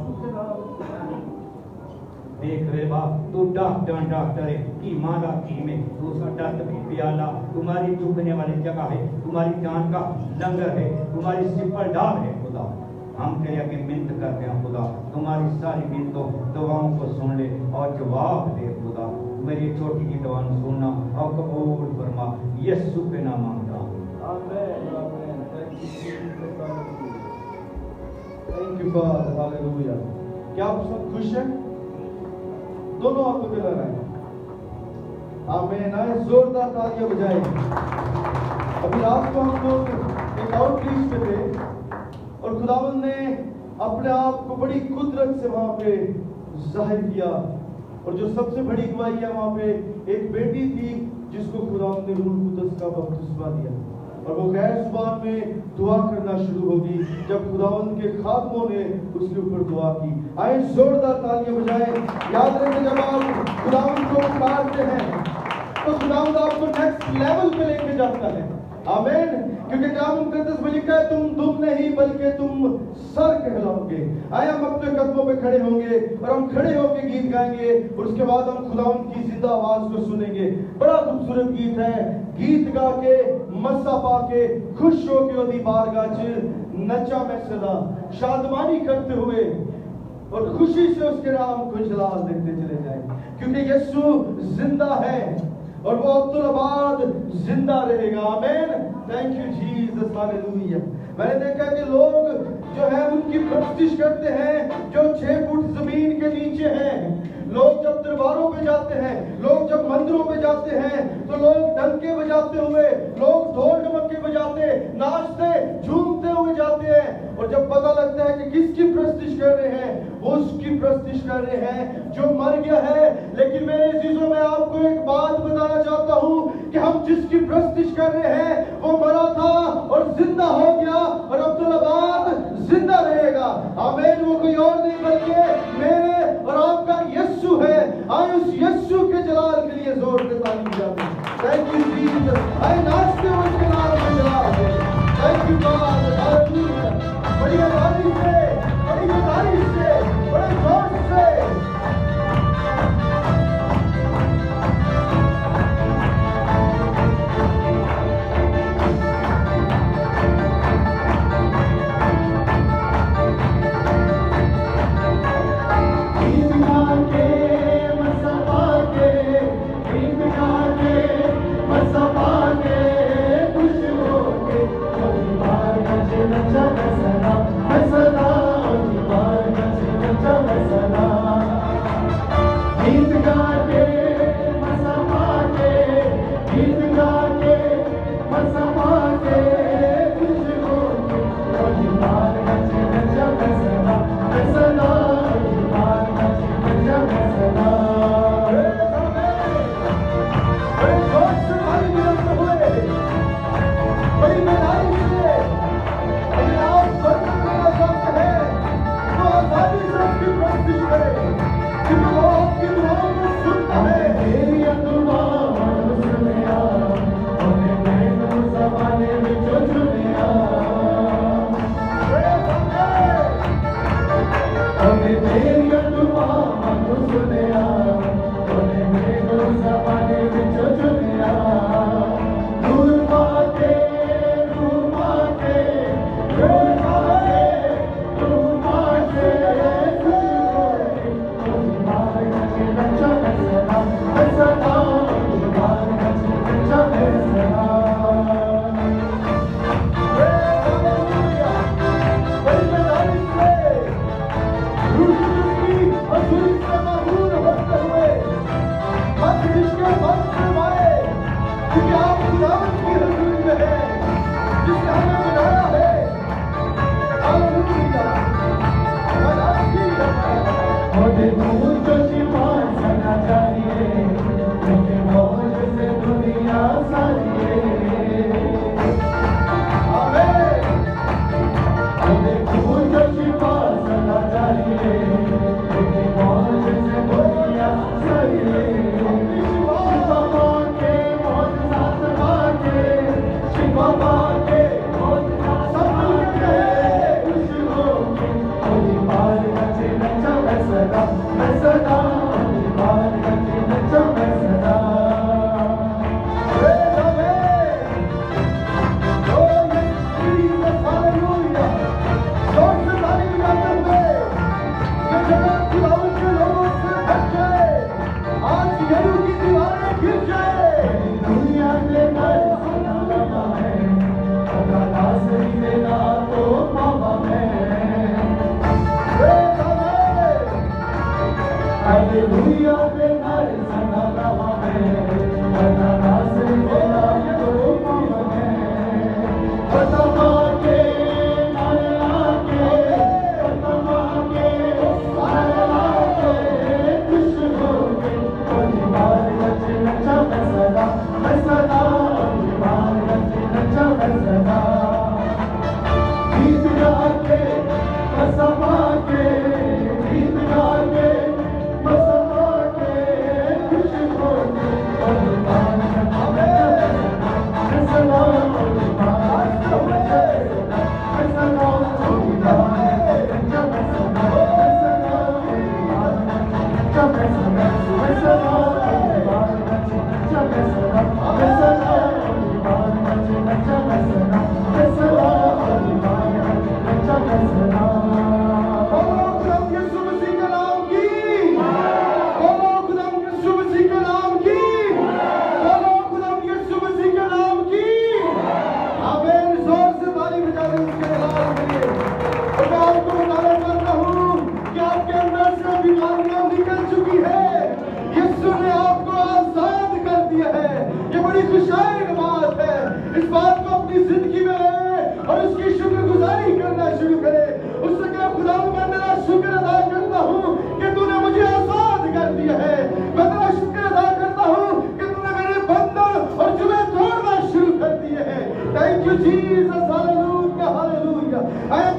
C: देख रहे बाप तू डॉक्टर है की माला की में तू उसका तबीब प्याला तुम्हारी चुभने वाली जगह है तुम्हारी जान का लंगर है तुम्हारी सिपल डाल है खुदा हम तेरे आगे मिन्नत करते हैं खुदा तुम्हारी सारी मिन्नतों दुआओं को सुन ले और जवाब दे खुदा मेरी छोटी की दुआ सुनना और कबूल फरमा यीशु के नाम मांगता हूं
A: थैंक यू फादर हालेलुया। क्या आप सब खुश हैं? दोनों हाथों पे लगाएं आमीन आए जोरदार तालियां बजाएं। अभी रात को हम लोग एक आउटरीच पे थे और खुदावंद ने अपने आप को बड़ी कुदरत से वहां पे जाहिर किया और जो सबसे बड़ी गवाही है वहां पे एक बेटी थी जिसको खुदावंद ने रूह कुदस का बपतिस्मा दिया और वो गैर जुबान में दुआ करना शुरू होगी जब खुदावंद के खादमों ने उसके ऊपर दुआ की। आए जोरदार तालियां बजाएं। याद रखें जब आप खुदावंद को पुकारते हैं तो खुदावंद आपको नेक्स्ट लेवल पे लेके जाता है। आमीन। क्योंकि कलाम मुकद्दस में लिखा है तुम दुम नहीं बल्कि तुम सर कहलाओगे। आए हम अपने कदमों पे खड़े होंगे और हम खड़े होकर गीत गाएंगे और उसके बाद हम खुदावंद की जिंदा आवाज को सुनेंगे। बड़ा खूबसूरत गीत है। गीत गा के मसा पा के खुश हो के ओदी बारगाह च नचा मैं सदा शादमानी करते हुए और खुशी से उसके नाम को जलाल देते चले जाएं, क्योंकि यीशु जिंदा है और वो अब्दुल आबाद जिंदा रहेगा। आमीन। Thank you Jesus, hallelujah. मैंने देखा कि लोग जो है उनकी प्रस्तिश करते हैं जो 6 फुट जमीन के नीचे हैं। लोग जब दरबारों पे जाते हैं, लोग जब मंदिरों पे जाते हैं, तो लोग डंके बजाते हुए, लोग ढोल ढमक्के बजाते, नाचते झूमते हुए जाते हैं। और जब पता लगता है कि किसकी प्रस्तिश कर रहे हैं, वो उसकी प्रस्तिश कर रहे हैं जो मर गया है। लेकिन मेरे अजीजों, मैं आपको एक बात बताना चाहता हूं कि हम जिसकी प्रस्तिश कर रहे हैं वो मरा था और जिंदा हो गया, और अब्दुल आबाद जिंदा रहेगा। आमीन। वो कोई और नहीं बल्कि मेरे और आपका यीशु है। आए उस यीशु के जलाल के लिए जोर से ताली बजाते। Thank you Jesus. आए नाचते हुए उसके नाम में जलाल दे। Thank you God, hallelujah. बड़ी आवाज़ से, बड़ी गहराई से, बड़े जोर से।
D: मसबा के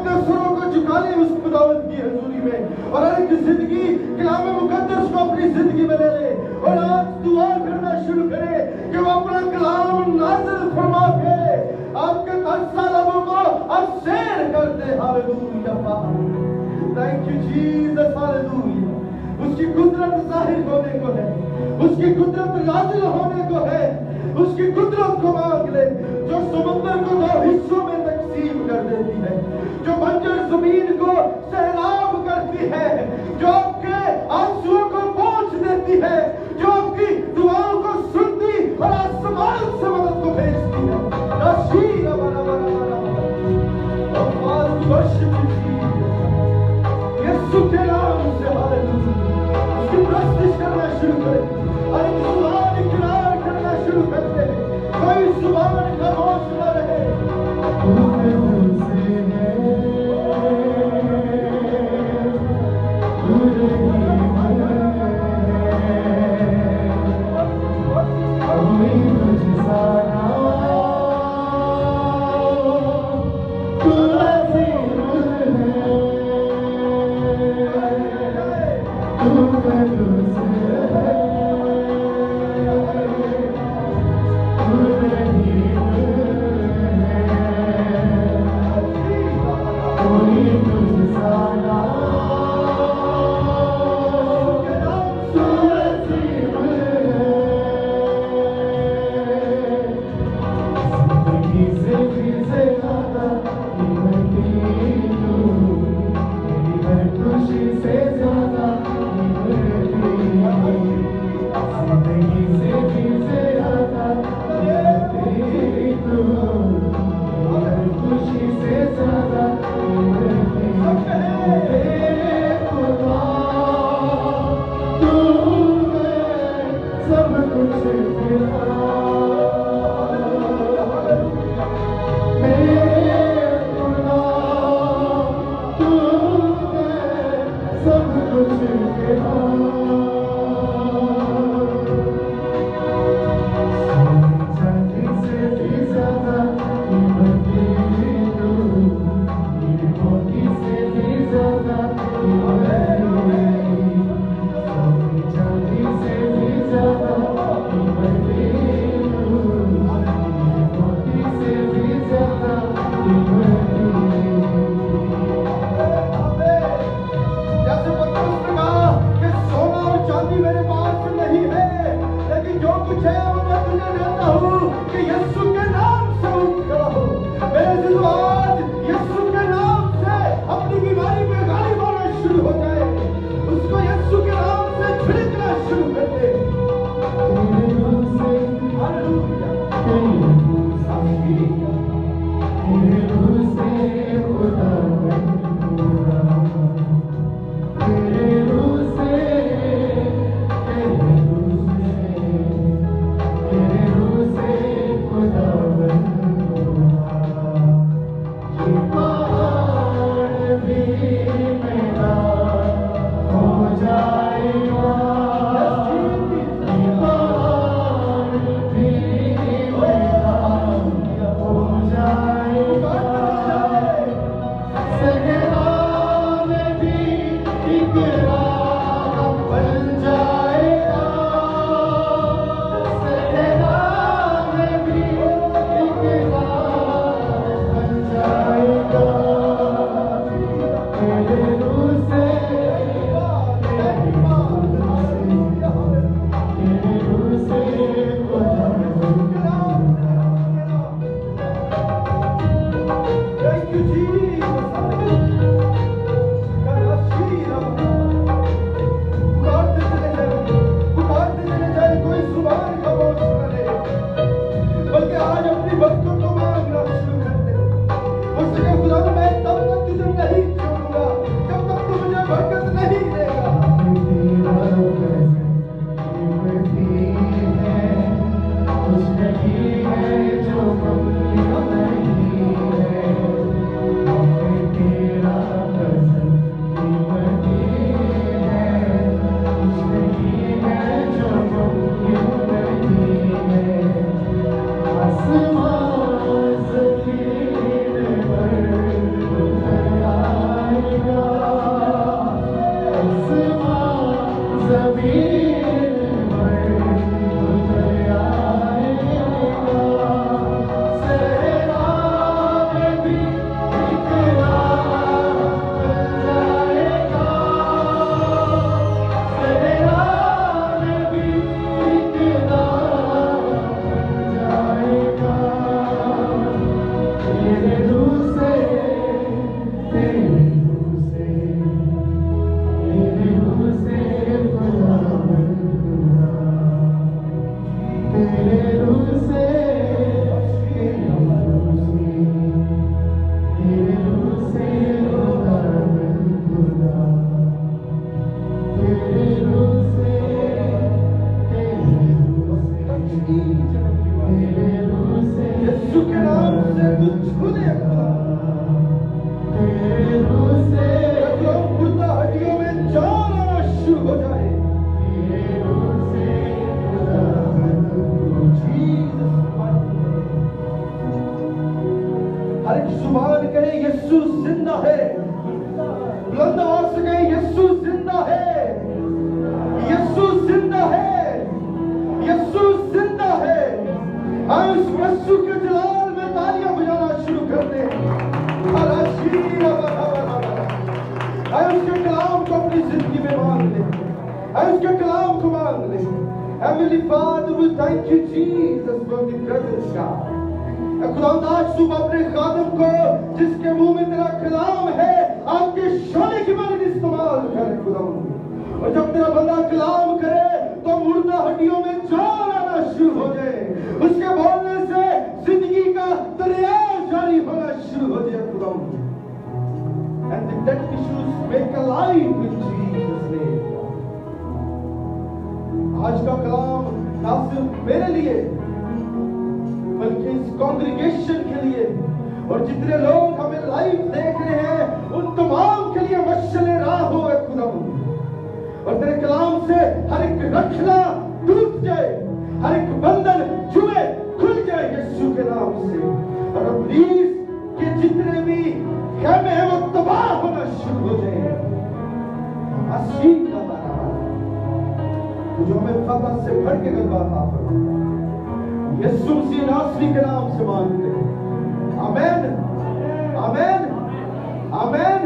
A: अपने सुरों को झुका ले उस खुदावंद की हजूरी में और हर एक जिंदगी कलाम मुकद्दस को अपनी जिंदगी में ले ले और आज दुआ करना शुरू करे कि वो अपना कलाम नाज़िल फरमा के आपके तरसा लबों को अब शेर कर दे। Hallelujah, thank you Jesus, hallelujah. उसकी कुदरत जाहिर होने को है, उसकी कुदरत नाज़िल होने को है, उसकी कुदरत को मांग ले जो समुद्र को दो हिस्सों में तकसीम कर देती है, जो बंजर जमीन को सैलाब करती है, जो आपके आंसुओं को पोंछ देती है, जो आपकी दुआओं को सुनती और आसमान से मदद को भेजती है। नशीर बना बना बना यीशु के नाम से हालेलुया, उसकी प्रस्तुति करना शुरू करें, और एक जुबान इकरार करना शुरू करते हैं, कोई जुबान खामोश न रहे। आए उसके कलाम को मांग ले। Heavenly Father, we thank you Jesus for the presence God. खुदावंद सुबह अपने खादम को जिसके मुंह में तेरा कलाम है आपके शोले की मानद इस्तेमाल कर खुदावंद। और जब तेरा बंदा कलाम करे तो मुर्दा हड्डियों में जान आना शुरू हो जाए, उसके बोलने से जिंदगी का दरिया जारी होना शुरू हो जाए खुदावंद। And the dead tissues make alive in Jesus' name. आज का कलाम ना सिर्फ मेरे लिए बल्कि इस कांग्रेगेशन के लिए और जितने लोग हमें लाइव देख रहे हैं उन तमाम के लिए मशअल राह हो खुदावंद। और तेरे कलाम से हर एक रखना टूट जाए, हर एक बंधन जुए खुल जाए यीशु के नाम से। और इब्लीस के जितने भी खेमे हैं वो तबाह होना शुरू हो जाए। आशीष का जो हमें फतह से भर के गलबा था यीशु मसीह नासरी के नाम से मांगते हैं। आमीन, आमीन, आमीन।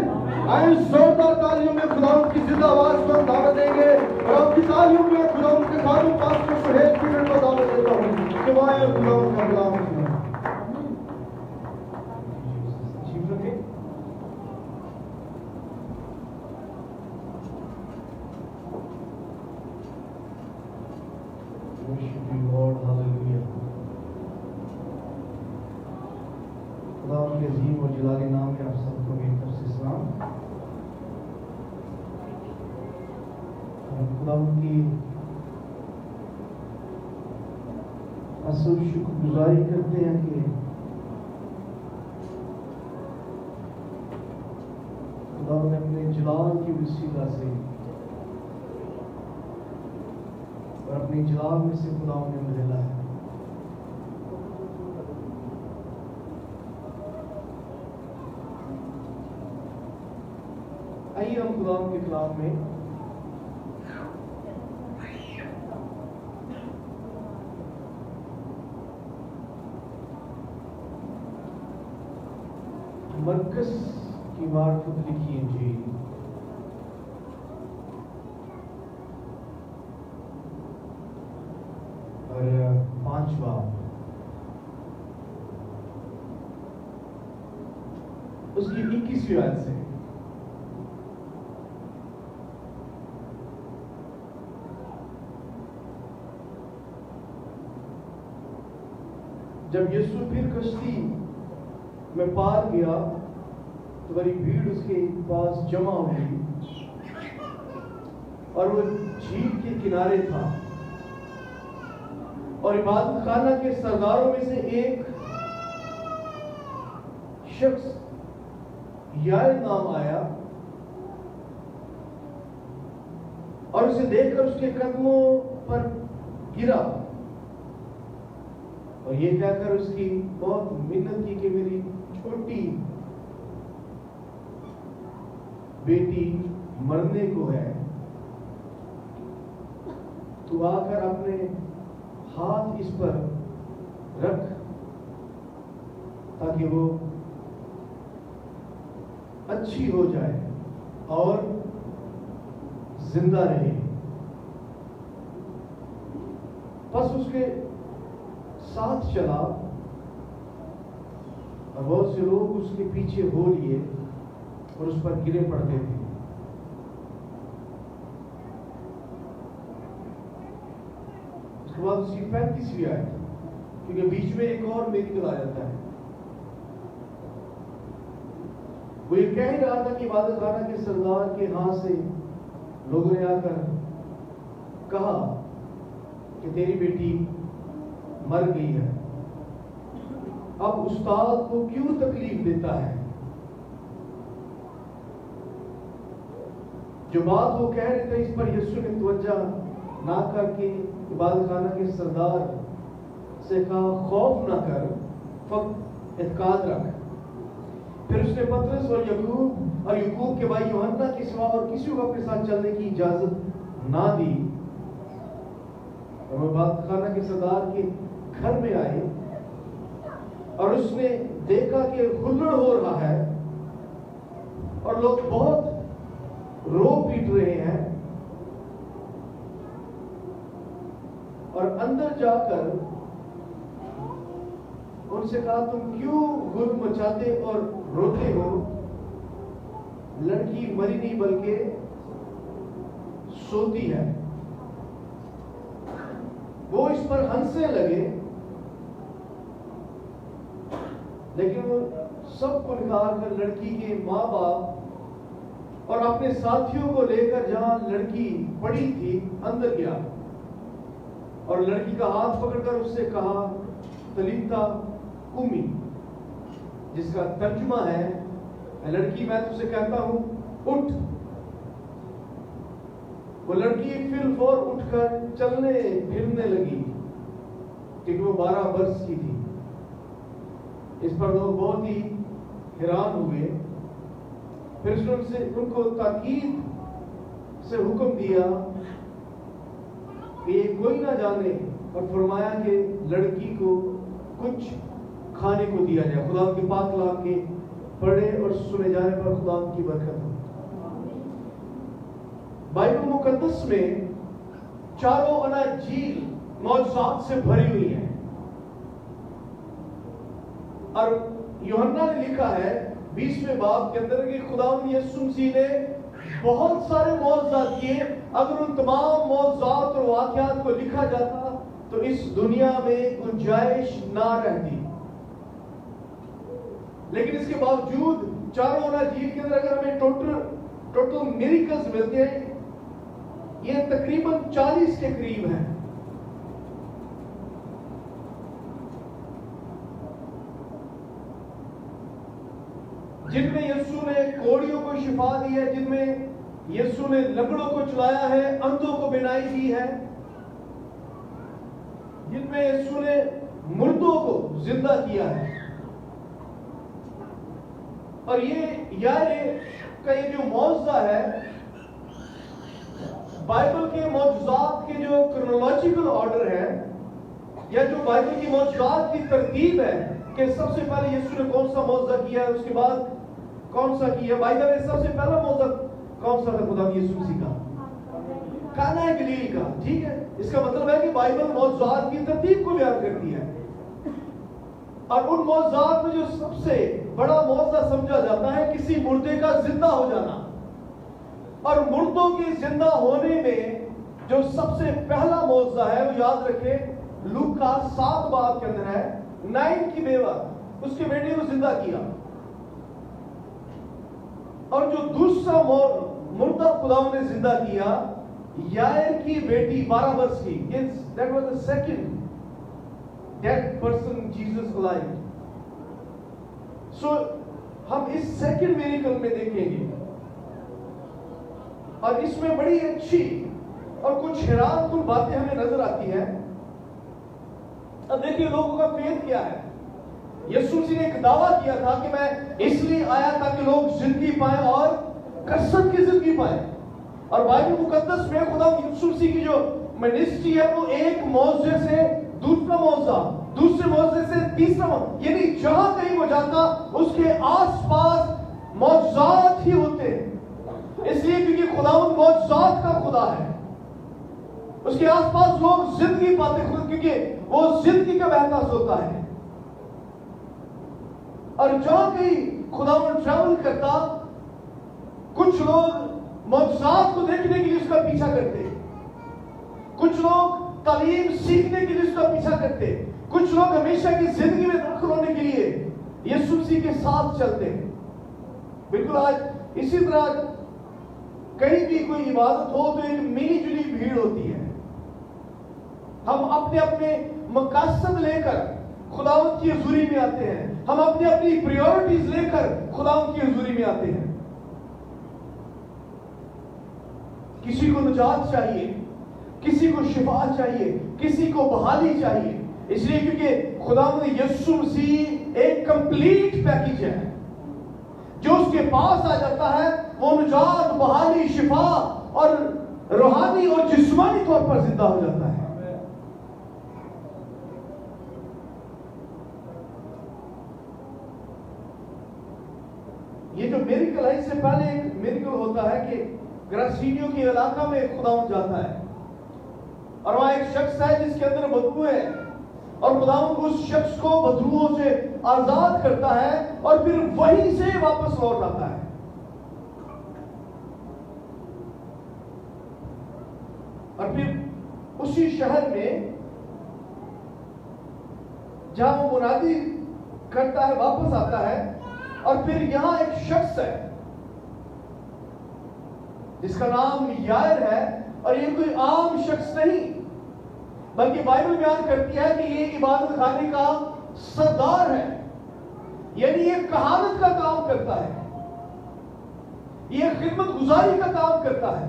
A: आए जोरदार तालियों में खुदा की जिंदा आवाज को हम दावत देंगे और आपकी तालियों में खुदा के खानों पास के सुहेल पीरियड को दावत देता हूँ। सुबाए खुदा का कलाम सुनो।
D: अजीम और जलाली नाम में आप सबको मेरी तरफ से सलाम। खुदा की असल शुक्रगुजारी करते हैं कि खुदा ने अपने जलाल की वसीला से और अपने जलाल में से खुदा ने मुझे लाया। आइए हम खुदा के कलाम में मरकस की मार्फत लिखी इंजील और 5 बाब उसकी 21वीं आयत से जब यीशु फिर कश्ती में पार गया तो बड़ी भीड़ उसके पास जमा हुई और वो झील के किनारे था और इबादत खाना के सरदारों में से एक शख्स यार नाम आया और उसे देखकर उसके कदमों पर गिरा और ये कहकर उसकी बहुत मिन्नत की कि मेरी छोटी बेटी मरने को है, तू आकर अपने हाथ इस पर रख ताकि वो अच्छी हो जाए और जिंदा रहे। बस उसके साथ चला और बहुत से लोग उसके पीछे हो लिए और उस पर गिरे पड़ते थे। उसके बाद उसकी 35वीं आयत, क्योंकि बीच में एक और मेडिकल आ जाता है। वो ये कह रहा था कि इबादत खाना के सरदार के हाथ से लोगों ने आकर कहा कि तेरी बेटी मर गई है, अब उस्ताद को क्यों तकलीफ देता है। जो बात वो कह रहे थे इस पर यीशु ने तवज्जो ना करके इबादत खाना के सरदार से कहा, खौफ ना कर, फक्त एतकाद रख। फिर उसने पतरस और याकूब के भाई यूहन्ना के सिवा और किसी को अपने साथ चलने की इजाजत ना दी। और वो इबादत खाना के सरदार के घर में आए और उसने देखा कि हुल्लड़ हो रहा है और लोग बहुत रो पीट रहे हैं जाकर उनसे कहा, तुम क्यों गुल मचाते और रोते हो? लड़की मरी नहीं बल्कि सोती है। वो इस पर हंसने लगे, लेकिन वो सबको निकाल कर लड़की के माँ बाप और अपने साथियों को लेकर जहां लड़की पड़ी थी अंदर गया और लड़की का हाथ पकड़कर उससे कहा, तलीता कुमी, जिसका तर्जुमा है, लड़की मैं तुझसे कहता हूं उठ। वो लड़की फिर फौर उठकर चलने फिरने लगी, क्योंकि वो 12 वर्ष की थी। इस पर लोग बहुत ही हैरान हुए। फिर उसने उनको ताकीद से हुक्म दिया कि ये कोई ना जाने, और फरमाया कि लड़की को कुछ खाने को दिया जाए। खुदा के पाक कलाम के पढ़े और सुने जाने पर खुदा की बरकत हो। बाइबल मुकद्दस में चारों अनाजील मौजूदात से भरी हुई है, और यूहन्ना ने लिखा है 20वें बाब के अंदर कि खुदावंद यीशु मसीह ने बहुत सारे मौजूदात किए। अगर उन तमाम मौजूदात और वाक़यात को लिखा जाता तो इस दुनिया में गुंजाइश ना रहती। लेकिन इसके बावजूद चारों अनाजील के अंदर अगर हमें टोटल मिरेकल्स मिलते हैं, ये तकरीबन 40 के करीब है। जिनमें यीशु ने कोढ़ियों को शिफा दी है, जिनमें यीशु ने लंगड़ों को चलाया है, अंधों को बिनाई दी है, जिनमें यीशु ने मुर्दों को जिंदा किया है। और ये का ये जो मौजूदा है, बाइबल के मौजूदात के जो क्रोनोलॉजिकल ऑर्डर है, या जो बाइबल की मौजूदात की तरतीब है कि सबसे पहले यीशु ने कौन सा मौजूदा किया है, उसके बाद कौन सा किया। बाय द वे सबसे पहला मौजूदा कौन सा था? खुदा यीशु मसीह का काना गलील का। ठीक है, इसका मतलब है कि बाइबल मौजूदात की तरतीब को बयान करती है। और उन मौजूदात में जो सबसे बड़ा मौजूदा समझा जाता है किसी मुर्दे का जिंदा हो जाना। और मुर्दों के जिंदा होने में जो सबसे पहला मौजूदा है, वो याद रखे लूका 7 बाब के अंदर है। नाइन की बेवा, उसके बेटे को जिंदा किया। और जो दूसरा मुर्दा खुदा ने जिंदा किया, यायर की बेटी 12 वर्ष की, that was the second dead person Jesus alive. So हम इस सेकंड मिरेकल में देखेंगे, और इसमें बड़ी अच्छी और कुछ हैरानकुन बातें हमें नजर आती है। अब देखिए लोगों का फेथ क्या है। यीशु मसीह ने एक दावा किया था कि मैं इसलिए आया ताकि लोग जिंदगी पाएं और कसरत की जिंदगी पाएं। और बाइबल मुकद्दस में खुदा यीशु मसीह की जो मिनिस्ट्री है, वो एक मौजूदे से दूसरा मौजूदा, दूसरे मौजूदे से तीसरा मौजूदा, यानी जहां कहीं वो जाता उसके आसपास मौजूदात ही होते हैं। इसलिए क्योंकि खुदावंद मौजूदात का खुदा है, उसके आसपास लोग जिंदगी पाते खुद, क्योंकि वो जिंदगी का एहसास होता है। और जहां कहीं खुदावंद ट्रैवल करता, कुछ लोग मौजूदात को देखने के लिए उसका पीछा करते, कुछ लोग तालीम सीखने के लिए उसका पीछा करते, कुछ लोग हमेशा की जिंदगी में दाखिल होने के लिए यीशु मसीह के साथ चलते हैं। बिल्कुल आज इसी तरह कहीं भी कोई इबादत हो तो एक मिली जुली भीड़ होती है। हम अपने अपने मकासद लेकर खुदावंद की हुजूरी में आते हैं, हम अपनी अपनी प्रायोरिटीज लेकर खुदावंद की हुजूरी में आते हैं। किसी को निजात चाहिए, किसी को शिफा चाहिए, किसी को बहाली चाहिए। इसलिए क्योंकि खुदावंद यीशु मसीह एक कंप्लीट पैकेज है। जो उसके पास आ जाता है वो निजात, बहाली, शिफा और रूहानी और जिस्मानी तौर पर जिंदा हो जाता है। ये जो मिरेकल है, इससे पहले एक मिरेकल होता है कि ग्रासीनियों के इलाका में खुदावंद जाता है और वहां एक शख्स है जिसके अंदर बदबू है, और खुदावंद उस शख्स को बदबुओं से आजाद करता है और फिर वहीं से वापस लौट आता है। और फिर उसी शहर में जहां वो मुनादी करता है वापस आता है, और फिर यहां एक शख्स है जिसका नाम यायर है, और ये कोई आम शख्स नहीं बल्कि बाइबल बयान करती है कि ये इबादत खाने का सरदार है, यानी ये कहानत का काम करता है, ये खिदमत गुजारी का काम करता है,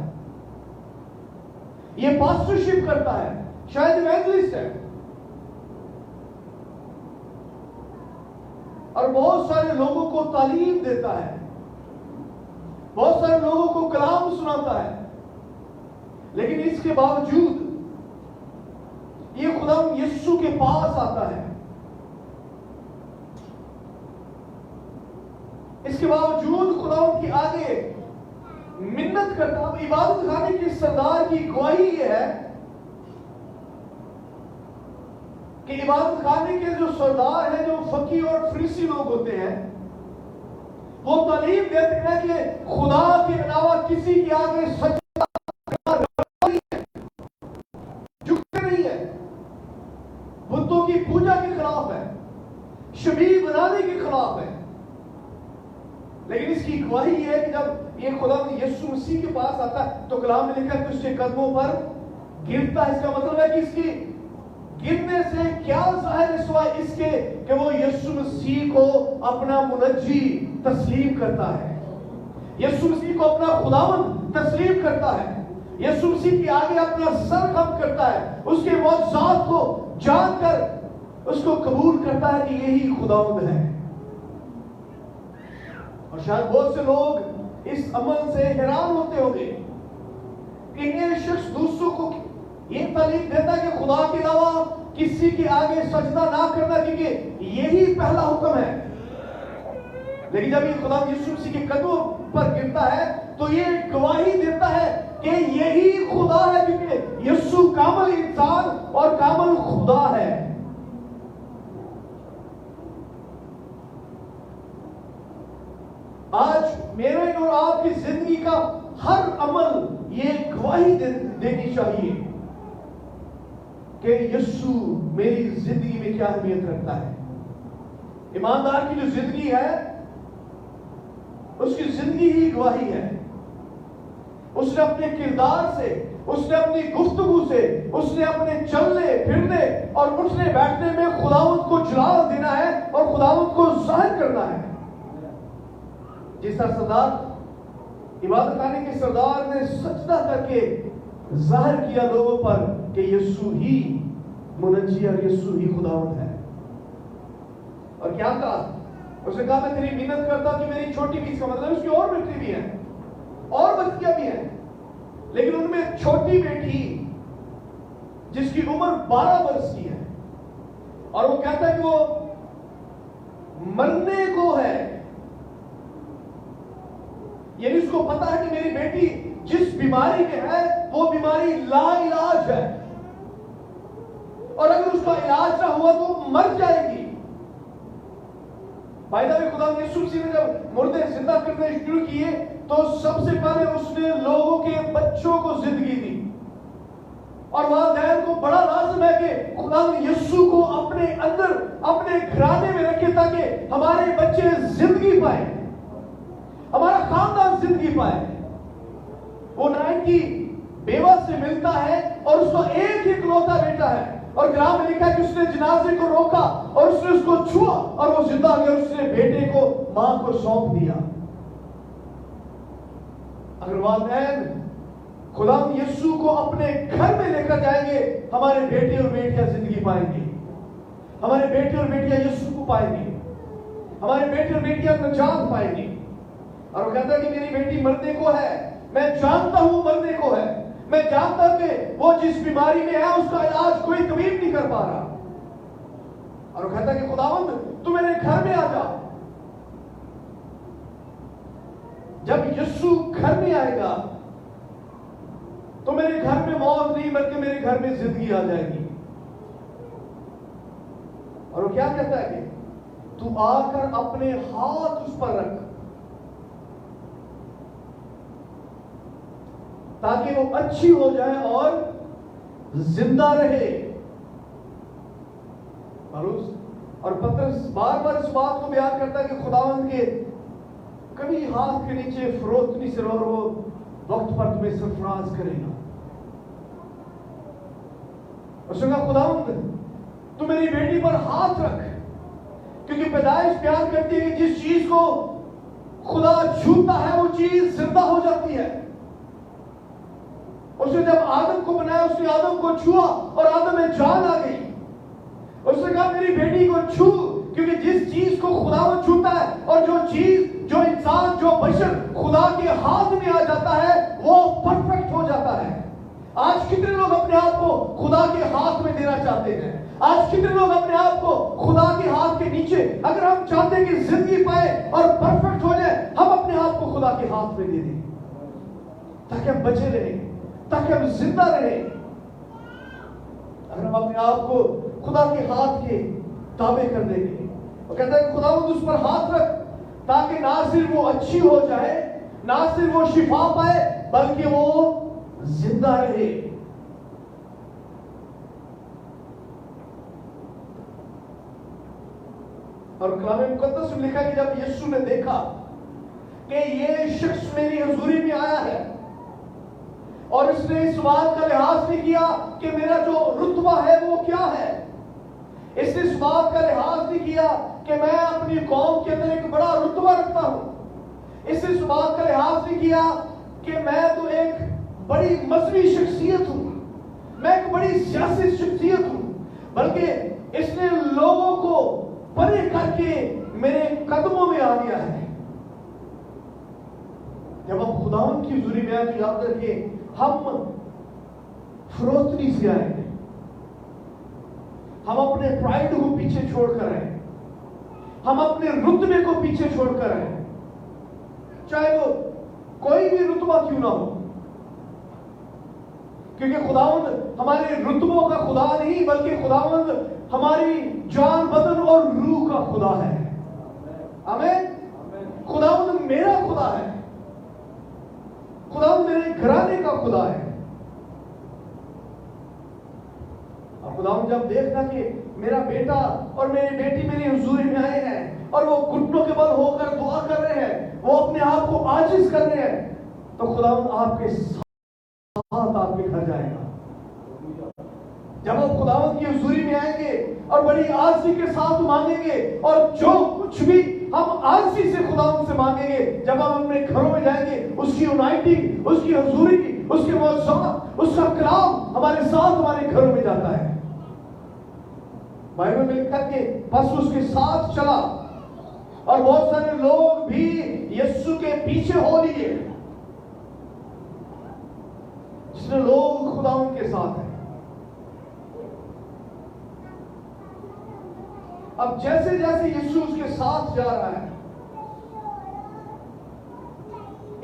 D: ये पास्टरशिप करता है, शायद इवेंजलिस्ट है, और बहुत सारे लोगों को तालीम देता है, बहुत सारे लोगों को कलाम सुनाता है। लेकिन इसके बावजूद ये खुदावंद यीशु के पास आता है, इसके बावजूद खुदावंद के आगे मिन्नत करता है। इबादत खाने के सरदार की गवाही यह है कि इबादत खाने के जो सरदार हैं, जो फकीर और फरीसी लोग होते हैं, वो तालीम देते हैं कि खुदा के अलावा किसी के आगे सजदा नहीं है, झुकते नहीं है, बुतों की पूजा के खिलाफ है, शबीह बनाने के खिलाफ है। लेकिन इसकी गवाही है कि जब ये खुदा यीशु मसीह के पास आता है तो कलाम में लिखा है कि उसके कदमों पर गिरता है। इसका मतलब है कि इसकी गिरने से क्या जाहिर है सिवाय इसके कि वो यीशु मसीह को अपना मुनज्जी तस्लीम करता है, यीशु मसीह को अपना खुदावंद तस्लीम करता है, यीशु मसीह के आगे अपना सर खम करता है, उसके मौजूद को जानकर उसको कबूल करता है कि यही खुदावंद है। और शायद बहुत से लोग इस अमल से हैरान होते होंगे कि ये शख्स दूसरों को ये तालीम देता है कि खुदा के अलावा किसी के आगे सजदा ना करना, क्योंकि यही पहला हुक्म है। लेकिन जब ये खुदा यीशु मसीह के कदमों पर गिरता है तो ये गवाही देता है कि यही खुदा है, क्योंकि यीशु कामिल इंसान और कामिल खुदा है। आज मेरे और आपकी जिंदगी का हर अमल ये गवाही देनी चाहिए कि यीशु मेरी जिंदगी में क्या अहमियत रखता है। ईमानदार की जो जिंदगी है उसकी जिंदगी ही गवाही है। उसने अपने किरदार से, उसने अपनी गुफ्तगू से, उसने अपने चलने फिरने और उठने बैठने में खुदावंद को जलाल देना है और खुदावंद को जाहिर करना है। जिस तरह सरदार इबादत खाने के सरदार ने सजदा करके जाहिर किया लोगों पर कि यीशु ही मुनज्जी और यीशु ही खुदावंद है। और क्या कहा उसने? कहा मैं तेरी मिन्नत करता कि मेरी छोटी बीच का मतलब उसकी और बेटी भी है और बच्चियां भी हैं, लेकिन उनमें छोटी बेटी जिसकी उम्र 12 वर्ष की है, और वो कहता है कि वो मरने को है, यानी उसको पता है कि मेरी बेटी जिस बीमारी में है वो बीमारी लाइलाज है, और अगर उसका इलाज ना हुआ तो मर जाएगी। भाई खुदा यीशु मसीह ने जब मुर्दे जिंदा करने शुरू किए तो सबसे पहले उसने लोगों के बच्चों को जिंदगी दी, और वालिदैन को बड़ा लाजिम है कि खुदा यीशु को अपने अंदर अपने घराने में रखे ताकि हमारे बच्चे जिंदगी पाए, हमारा खानदान जिंदगी पाए। वो नायक की बेवा से मिलता है और उसका एक ही इकलौता बेटा है, और ग्राम में लिखा है कि उसने जनाजे को रोका और उसने उसको छुआ और वो जिंदा हो गया, उसने बेटे को मां को सौंप दिया। अगर वालिदैन खुदा यीशु को अपने घर में लेकर जाएंगे, हमारे बेटे और बेटियां जिंदगी पाएंगे, हमारे बेटे और बेटियां यीशु को पाएंगे, हमारे बेटे और बेटियां निजात पाएंगे। और वो कहता है कि मेरी बेटी मरने को है, मैं जानता हूं मरने को है, मैं जानता हूं कि वो जिस बीमारी में है उसका इलाज कोई तबीब नहीं कर पा रहा। और वो कहता है कि खुदावंद तू मेरे घर में आ जा। जब यीशु घर में आएगा तो मेरे घर में मौत नहीं बल्कि मेरे घर में जिंदगी आ जाएगी। और वो क्या कहता है कि तू आकर अपने हाथ उस पर रख ताकि वो अच्छी हो जाए और जिंदा रहे। और पतरस बार बार इस बात को बयान करता है कि खुदावंद के कभी हाथ के नीचे फरोख्त नहीं, और वो वक्त पर तुम्हें सरफराज करेगा। और खुदावंद तू मेरी बेटी पर हाथ रख, क्योंकि पैदाइश प्यार करती है कि जिस चीज को खुदा छूता है वो चीज जिंदा हो जाती है। उसने जब आदम को बनाया उसने आदम को छुआ और आदम में जान आ गई। उसने कहा मेरी बेटी को छू, क्योंकि जिस चीज को खुदा वो छूता है और जो चीज जो इंसान जो बशर खुदा के हाथ में आ जाता है वो परफेक्ट हो जाता है। आज कितने लोग अपने आप को खुदा के हाथ में देना चाहते हैं? आज कितने लोग अपने आप को खुदा के हाथ के नीचे, अगर हम चाहते हैं कि जिंदगी पाए और परफेक्ट हो जाए, हम अपने आप को खुदा के हाथ में दे दें ताकि हम बचे रहें, ताकि हम जिंदा रहें। अगर हम अपने आप को खुदा के हाथ के ताबे कर देंगे, वो कहता है खुदा उस पर हाथ रख ताकि ना सिर्फ वो अच्छी हो जाए, ना सिर्फ वो शिफा पाए, बल्कि वो जिंदा रहे। और कलाम मुकद्दस में लिखा कि जब यीशु ने देखा कि ये शख्स मेरी हुजूरी में आया है और इसने इस बात का लिहाज नहीं किया कि मेरा जो रुतबा है वो क्या है, इसने इस बात का लिहाज नहीं किया कि मैं अपनी कौम के अंदर एक बड़ा रुतबा रखता हूं, इसने इस बात का लिहाज नहीं किया कि मैं तो एक बड़ी मजहबी शख्सियत हूं, मैं एक बड़ी सियासी शख्सियत हूं, बल्कि इसने लोगों को परे करके मेरे कदमों में आ लिया है। जब हम खुदावंद की हुजूरी में आए तो याद रखिए हम फरोख्ती से आए, हम अपने प्राइड को पीछे छोड़कर आए, हम अपने रुतबे को पीछे छोड़कर आए, चाहे वो कोई भी रुतबा क्यों ना हो, क्योंकि खुदावंद हमारे रुतबों का खुदा नहीं बल्कि खुदावंद हमारी जान बदन और रूह का खुदा है। आमीन। खुदावंद मेरा खुदा है, खुदावंद मेरे घराने का खुदा है। और खुदावंद जब देखना कि मेरा बेटा और मेरी बेटी मेरी हुजूरी में आए हैं और वो घुटनों के बल होकर दुआ कर रहे हैं, वो अपने आप को आजिज कर रहे हैं, तो खुदावंद आपके साथ आपके घर जाएगा। जब आप खुदावंद की हुजूरी में आएंगे और बड़ी आरज़ी के साथ मांगेंगे, और जो कुछ भी हम आरज़ी से खुदावंद से मांगेंगे, जब हम अपने घरों में जाएंगे, उसकी यूनाइटिंग, उसकी हुजूरी, उसके मौजूद, उसका कलाम हमारे साथ हमारे घरों में जाता है। बाइबल में लिखा है कि बस उसके साथ चला और बहुत सारे लोग भी यीशु के पीछे हो लिए, जिसने लोग खुदावंद के साथ हैं। अब जैसे जैसे यीशु उसके साथ जा रहा है,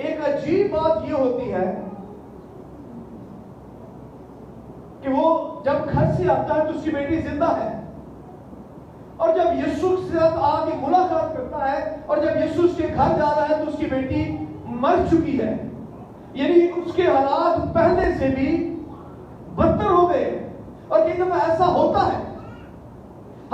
D: एक अजीब बात यह होती है कि वो जब घर से आता है तो उसकी बेटी जिंदा है, और जब यीशु के साथ आके मुलाकात करता है और जब यीशु उसके घर जा रहा है तो उसकी बेटी मर चुकी है, यानी उसके हालात पहले से भी बदतर हो गए। और कई दफा ऐसा होता है,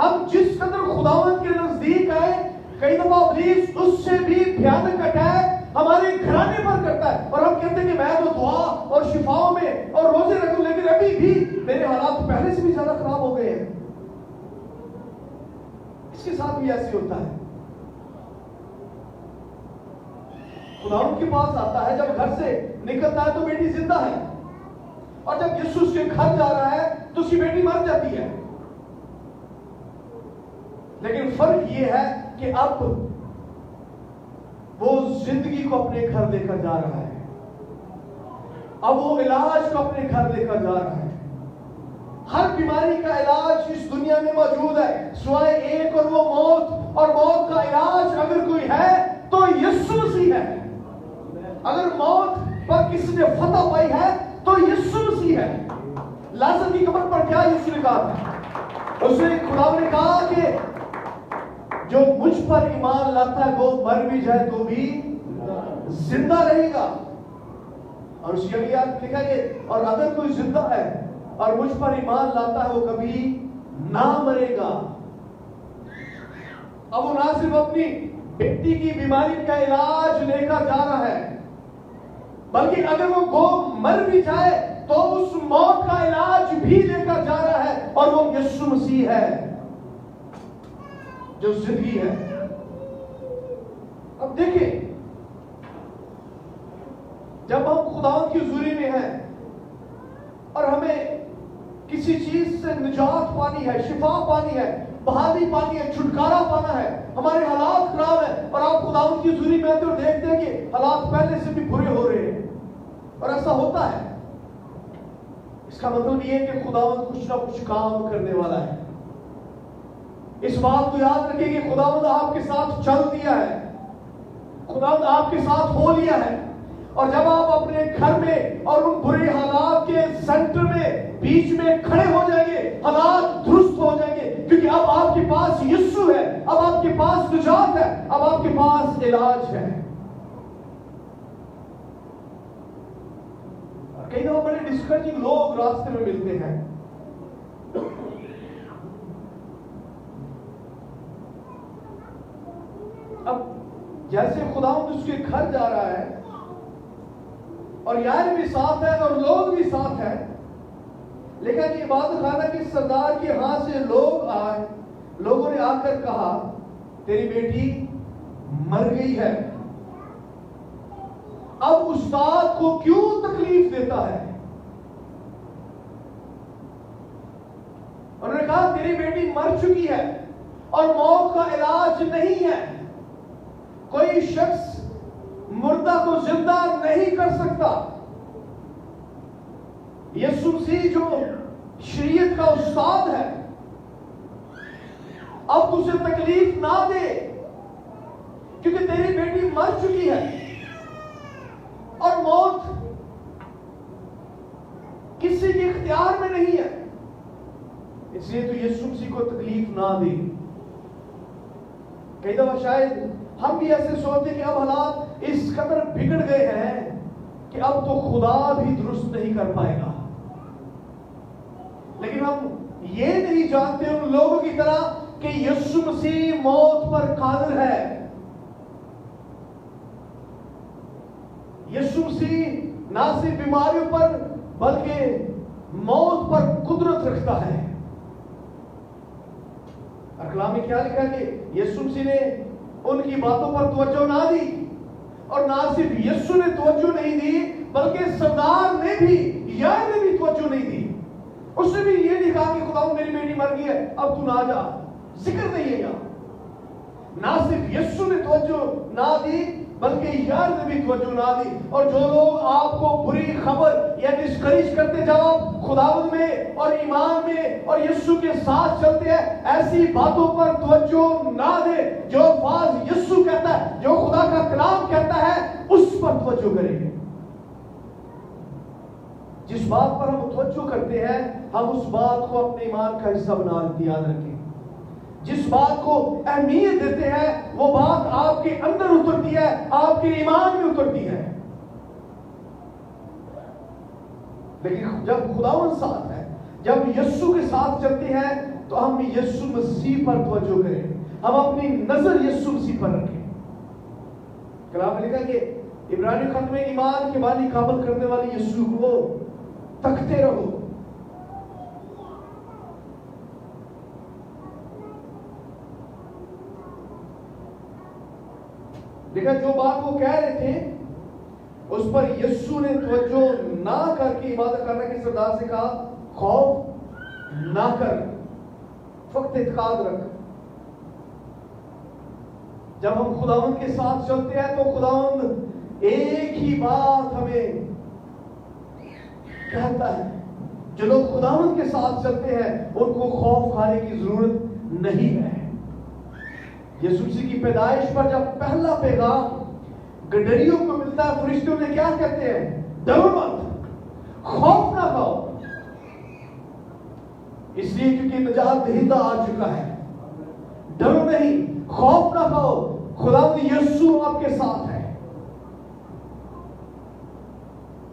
D: हम जिस कदर खुदावंद के नजदीक आए, कई दफा इब्लीस उससे भी भयानक अटैक हमारे घराने पर करता है, और हम कहते हैं कि मैं तो दुआ और शिफाओं में और रोजे रखूं, लेकिन अभी भी मेरे हालात पहले से भी ज्यादा खराब हो गए हैं। इसके साथ भी ऐसे होता है। खुदावंद के पास आता है, जब घर से निकलता है तो बेटी जिंदा है, और जब यीशु उसके घर जा रहा है तो उसकी बेटी मर जाती है। लेकिन फर्क यह है कि अब वो जिंदगी को अपने घर लेकर जा रहा है, अब वो इलाज को अपने घर लेकर जा रहा है। हर बीमारी का इलाज इस दुनिया में मौजूद है सिवाय एक, और वो मौत। और मौत का इलाज अगर कोई है तो यीशु मसीह है। अगर मौत पर किसी ने फतह पाई है तो वो यीशु मसीह है। लाजर की कब्र पर क्या यीशु ने कहा था? उसने खुदा ने कहा कि जो मुझ पर ईमान लाता है वो मर भी जाए तो भी जिंदा रहेगा। और उसके अगली आयत लिखा है, और अगर कोई जिंदा है और मुझ पर ईमान लाता है वो कभी ना मरेगा। अब वो ना सिर्फ अपनी बेटी की बीमारी का इलाज लेकर जा रहा है, बल्कि अगर वो मर भी जाए तो उस मौत का इलाज भी लेकर जा रहा है, और वो यीशु मसीह है जो जिंदगी है। अब देखिए, जब हम खुदावंद की हुजूरी में हैं और हमें किसी चीज से निजात पानी है, शिफा पानी है, बहाली पानी है, छुटकारा पाना है, हमारे हालात खराब है और आप खुदावंद की हुजूरी में आते और देखते हैं कि हालात पहले से भी बुरे हो रहे हैं, और ऐसा होता है, इसका मतलब ये है कि खुदावंद कुछ ना कुछ काम करने वाला है। इस बात को याद रखिए कि खुदावंद आपके साथ चल दिया है, खुदावंद आपके साथ हो लिया है। और जब आप अपने घर में और उन बुरे हालात के सेंटर में बीच में खड़े हो जाएंगे, हालात दुरुस्त हो जाएंगे, क्योंकि अब आपके पास यीशु है, अब आपके पास निजात है, अब आपके पास इलाज है। कई दफा बड़े डिस्करेजिंग लोग रास्ते में मिलते हैं, अब जैसे खुदावंद उसके घर जा रहा है और यार भी साथ है और लोग भी साथ हैं, लेकिन इबादत खाना के सरदार के हाथ से लोग आए, लोगों ने आकर कहा तेरी बेटी मर गई है। अब उस्ताद को क्यों तकलीफ देता है? उन्होंने कहा तेरी बेटी मर चुकी है और मौत का इलाज नहीं है, कोई शख्स मुर्दा को जिंदा नहीं कर सकता। यीशु मसीह जो शरीयत का उस्ताद है, अब उसे तकलीफ ना दे, क्योंकि तेरी बेटी मर चुकी है और मौत किसी के इख्तियार में नहीं है, इसलिए तो यीशु मसीह को तकलीफ ना दे। कई दफा शायद हम भी ऐसे सोचते कि अब हालात इस कदर बिगड़ गए हैं कि अब तो खुदा भी दुरुस्त नहीं कर पाएगा, लेकिन हम ये नहीं जानते उन लोगों की तरह कि यीशु मसीह मौत पर कादिर है। यीशु मसीह ना सिर्फ बीमारियों पर बल्कि मौत पर कुदरत रखता है। और कलाम में क्या लिखा है कि यीशु मसीह ने उनकी बातों पर तवज्जो ना दी, और ना सिर्फ यीशु ने तवज्जो नहीं दी बल्कि सरदार ने भी, यार ने भी तवज्जो नहीं दी। उसने भी ये नहीं कहा कि खुदा मेरी बेटी मर गई है अब तू ना जा, जिक्र नहीं है यहाँ। ना सिर्फ यीशु ने तवज्जो ना दी बल्कि यार ने भी तवज्जो ना दी। और जो लोग आपको बुरी खबर या डिस्करेज करते, जब आप खुदावंद में और ईमान में और यीशु के साथ चलते हैं, ऐसी बातों पर तवज्जो ना दे। जो अल्फाज यीशु कहता है, जो खुदा का कलाम कहता है, उस पर तवज्जो करें। जिस बात पर हम तवज्जो करते हैं, हम उस बात को अपने ईमान का हिस्सा बना लेते, याद रखें। जिस बात को अहमियत देते हैं, वो बात आपके अंदर उतरती है, आपके ईमान में उतरती है। लेकिन जब खुदावंद साथ है, जब यीशु के साथ चलते हैं, तो हम यीशु मसीह पर तवज्जो करें, हम अपनी नजर यीशु मसीह पर रखें। कलाम में लिखा कि इब्रानी खत में ईमान के बानी काबल करने वाले यीशु को तकते रहो। देखा, जो बात वो कह रहे थे उस पर यीशु ने तवज्जो ना करके इबादत करने के सरदार से कहा, खौफ ना कर, फक्त इत्काद रख। जब हम खुदावंद के साथ चलते हैं तो खुदावंद एक ही बात हमें कहता है। जो लोग खुदावंद के साथ चलते हैं उनको खौफ खाने की जरूरत नहीं है। यीशु मसीह की पैदाइश पर जब पहला पैगाम गडरियों को मिलता है, फरिश्तों ने क्या कहते हैं? डरो मत, खौफ ना खाओ, इसलिए क्योंकि निजात दहिंदा आ चुका है। डरो नहीं, खौफ ना खाओ, खुदावंद यीशु आपके साथ है।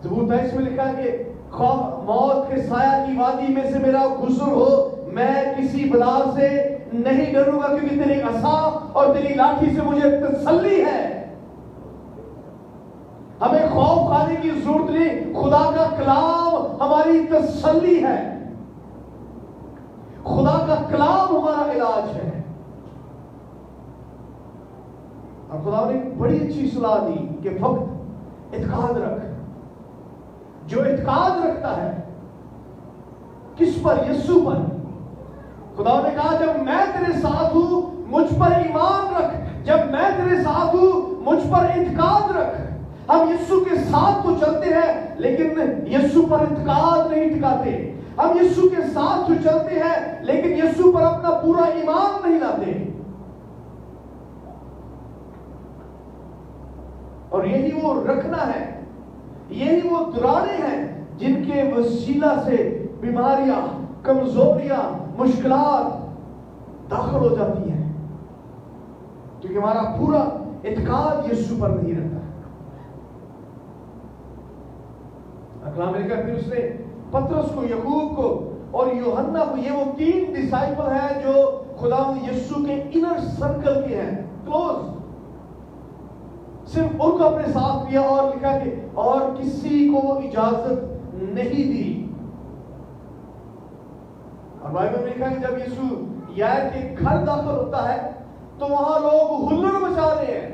D: ज़बूर 23 में लिखा है कि खौफ मौत के साया की वादी में से मेरा गुजर हो, मैं किसी बला से नहीं डरूंगा, क्योंकि तेरी असा और तेरी लाठी से मुझे तसल्ली है। हमें खौफ खाने की जरूरत नहीं, खुदा का कलाम हमारी तसल्ली है, खुदा का कलाम हमारा इलाज है। और खुदा ने बड़ी अच्छी सलाह दी कि फक्त इत्काद रख। जो इत्काद रखता है किस पर? यीशु पर। खुदा ने कहा जब मैं तेरे साथ हूं मुझ पर ईमान रख, जब मैं तेरे साथ हूं मुझ पर इत्काद रख। हम यीशु के साथ तो चलते हैं लेकिन यीशु पर इत्काद नहीं टिकाते। हम यीशु के साथ तो चलते हैं लेकिन यीशु पर अपना पूरा ईमान नहीं लाते। और यही वो रखना है, यही वो दुराने हैं जिनके वसीला से बीमारियां, कमजोरियां, मुश्किलात दाखिल हो जाती हैं, क्योंकि हमारा पूरा इत्काद यीशु पर नहीं रहता। कलाम लिखा फिर उसने पतरस को, यकूब को और यूहन्ना को, ये वो 3 डिसाइपल हैं जो खुदावंद यीशु के इनर सर्कल के हैं, क्लोज, सिर्फ उनको अपने साथ लिया और लिखा कि और किसी को इजाजत नहीं दी। और बाइबल में लिखा कि जब यीशु यार के घर दाखिल होता है तो वहां लोग हुल्लड़ मचा रहे हैं,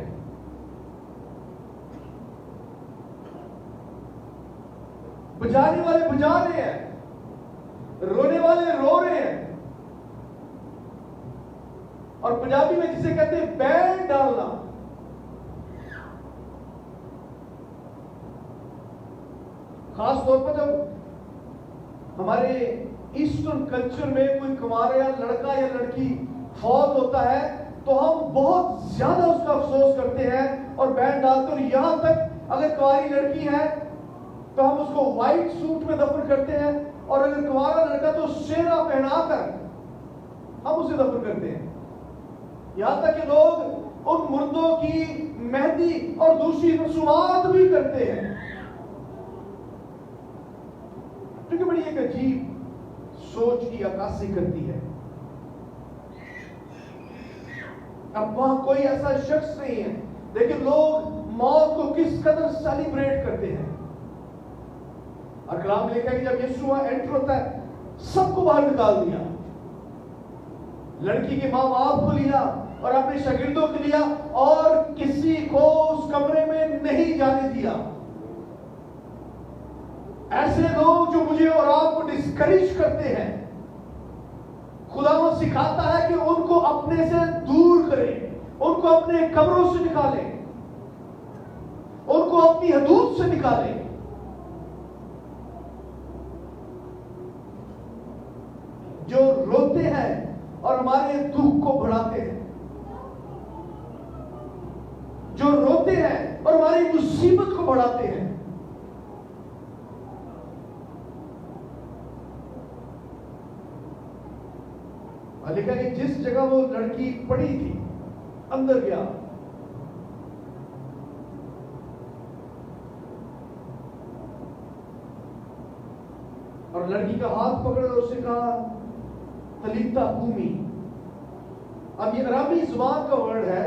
D: बजाने वाले बजा रहे हैं, रोने वाले रो रहे हैं, और पंजाबी में जिसे कहते हैं बैंड डालना। खास तौर पर जब हमारे ईस्टर्न कल्चर में कोई कुंवारा लड़का या लड़की फौत होता है तो हम बहुत ज्यादा उसका अफसोस करते हैं और बैंड डालते हैं। और यहां तक अगर कुंवारी लड़की है तो हम उसको व्हाइट सूट में दफन करते हैं, और अगर कुंवारा लड़का तो सेहरा पहनाकर हम उसे दफन करते हैं। यहां तक कि लोग उन मुर्दों की मेहंदी और दूसरी रसूमात भी करते हैं, क्योंकि बड़ी एक अजीब सोच की अक्कासी करती है। अब वहां कोई ऐसा शख्स नहीं है, लेकिन लोग मौत को किस कदर सेलिब्रेट करते हैं। और कलाम में लिखा है कि जब यीशु एंटर होता है सबको बाहर निकाल दिया, लड़की के माँ बाप को लिया और अपने शागिर्दों को लिया, और किसी को उस कमरे में नहीं जाने दिया। ऐसे लोग जो मुझे और आपको डिस्करेज करते हैं, खुदा सिखाता है कि उनको अपने से दूर करें, उनको अपने कमरों से निकालें, उनको अपनी हदूद से निकालें। जो रोते हैं और हमारे दुख को बढ़ाते हैं, जो रोते हैं और हमारी मुसीबत को बढ़ाते हैं। लिखा कि जिस जगह वो लड़की पड़ी थी अंदर गया, और लड़की का हाथ पकड़ और उससे कहा तलीता कूमी। अब ये अरबी जुबान का वर्ड है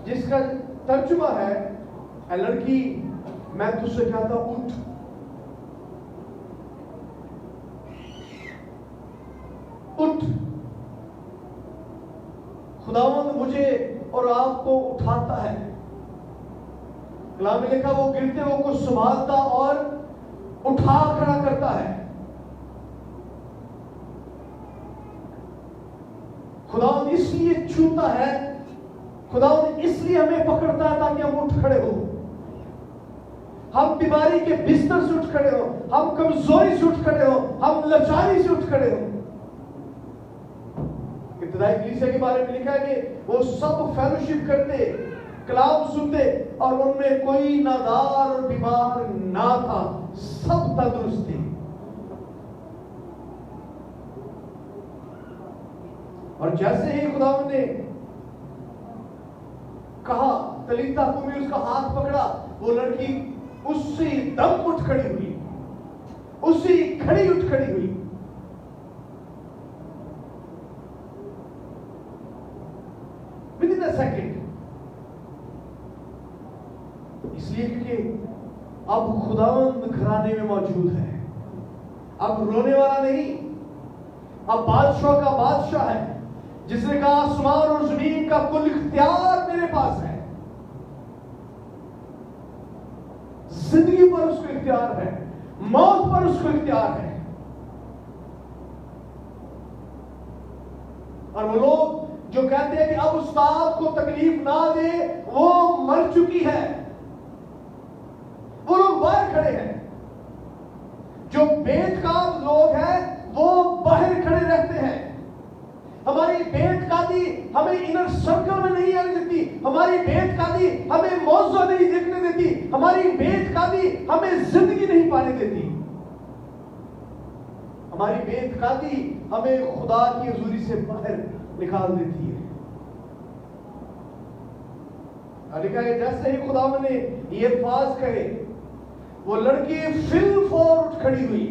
D: जिसका तर्जुमा है, ऐ लड़की मैं तुझसे कहता उठ। उठ। खुदावंद मुझे और आपको उठाता है। कलाम में लिखा वो गिरते हुए को संभालता और उठा खड़ा करता है। खुदावंद इसलिए छूता है, खुदावंद इसलिए हमें पकड़ता है ताकि हम उठ खड़े हो, हम बीमारी के बिस्तर से उठ खड़े हो, हम कमजोरी से उठ खड़े हो, हम लाचारी से उठ खड़े हो। इब्तिदाई कलीसिया के बारे में लिखा है कि वो सब फेलोशिप करते, कलाम सुनते, और उनमें कोई नादार और बीमार ना था, सब तंदुरुस्त थे। और जैसे ही खुदावंद ने कहा तलीता कुमी, उसका हाथ पकड़ा, वो लड़की उसी दम उठ खड़ी हुई, उसी खड़ी उठ खड़ी हुई। Within a second. इसलिए क्योंकि अब खुदावंद घराने में मौजूद है। अब रोने वाला नहीं, अब बादशाह का बादशाह है, जिसने कहा आसमान और जमीन का कुल इख्तियार मेरे पास है। जिंदगी पर उसको इख्तियार है, मौत पर उसको इख्तियार है। और वो लोग जो कहते हैं कि अब उस्ताद को तकलीफ ना दे, वो मर चुकी है, वो लोग बाहर खड़े हैं। जो बेतकाब लोग हैं वो बाहर खड़े रहते हैं। हमारी बेतकादी हमें इनर सर्कल में नहीं आने देती, हमारी बेतकादी हमें मौजू नहीं देखने देती, हमारी बेतकादी हमें जिंदगी नहीं पाने देती, हमारी बेतकादी हमें खुदा की हुजूरी से बाहर निकाल देती है। लिखा है जैसे ही खुदा ने ये अल्फाज कहे, वो लड़की फिल फौर उठ खड़ी हुई,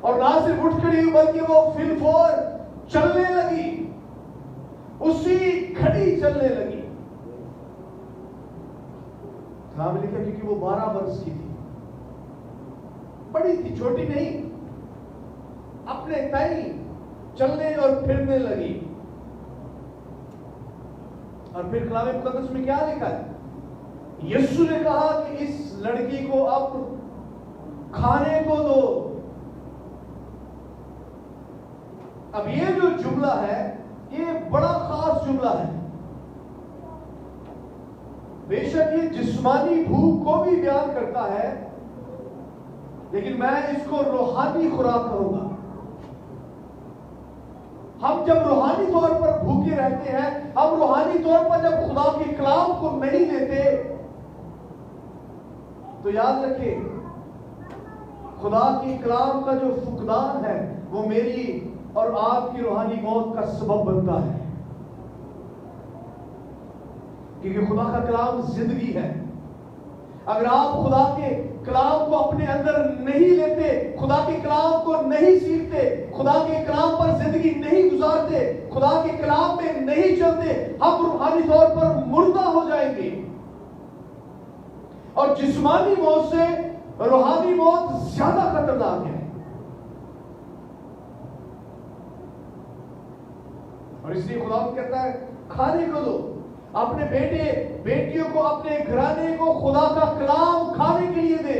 D: और ना सिर्फ उठ खड़ी हुई बल्कि वो फिल फौर चलने लगी, उसी खड़ी चलने लगी। नाम लिखा क्योंकि वो 12 वर्ष की थी, बड़ी थी, छोटी नहीं, अपने तय चलने और फिरने लगी। और फिर कलाम मुकद्दस में क्या लिखा है? यीशु ने कहा कि इस लड़की को अब खाने को दो। अब ये जो जुमला है ये बड़ा खास जुमला है। बेशक ये जिस्मानी भूख को भी बयान करता है, लेकिन मैं इसको रूहानी खुराक कहूंगा। हम जब रूहानी तौर पर भूखे रहते हैं, हम रूहानी तौर पर जब खुदा के कलाम को नहीं लेते, तो याद रखें खुदा के कलाम का जो फुकदान है वो मेरी और आपकी रूहानी मौत का सबब बनता है। क्योंकि खुदा का कलाम जिंदगी है। अगर आप खुदा के कलाम को अपने अंदर नहीं लेते, खुदा के कलाम को नहीं सीखते, खुदा के कलाम पर जिंदगी नहीं गुजारते, खुदा के कलाम में नहीं चलते, हम रूहानी तौर पर मुर्दा हो जाएंगे। और जिस्मानी मौत से रूहानी मौत ज्यादा खतरनाक है। और इसलिए खुदा कहता है खाने को दो, अपने बेटे बेटियों को, अपने घराने को खुदा का कलाम खाने के लिए दे।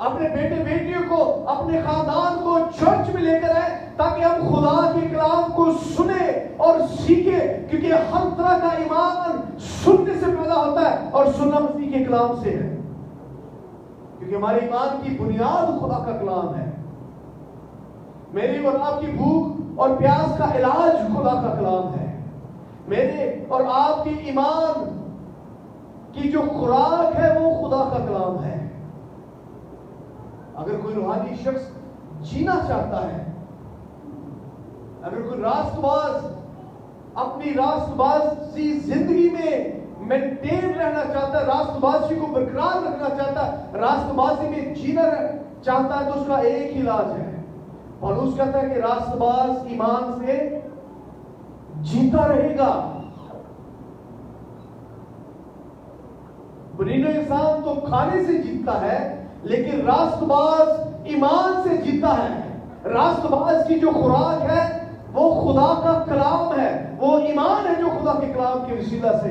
D: अपने बेटे बेटियों को, अपने खानदान को चर्च में लेकर आए, ताकि हम खुदा के कलाम को सुने और सीखे। क्योंकि हर तरह का ईमान सुनने से पैदा होता है, और सुनना मसीह के कलाम से है। क्योंकि हमारे ईमान की बुनियाद खुदा का कलाम है। मेरी और आपकी भूख और प्यास का इलाज खुदा का कलाम है। मेरे और आपकी ईमान की जो खुराक है वो खुदा का कलाम है। अगर कोई रूहानी शख्स जीना चाहता है, अगर कोई रास्तबाज अपनी रास्तबाजी जिंदगी में मेंटेन रहना चाहता है, रास्तबाजी को बरकरार रखना चाहता है, रास्तबाजी में जीना चाहता है, तो उसका एक ही इलाज है। पौलुस कहता है कि रास्तबाज ईमान से जीता रहेगा। बुरीनो इंसान तो खाने से जीतता है, लेकिन रास्तबाज ईमान से जीता है। रास्तबाज की जो खुराक है वो खुदा का कलाम है, वो ईमान है जो खुदा के कलाम के वसीला से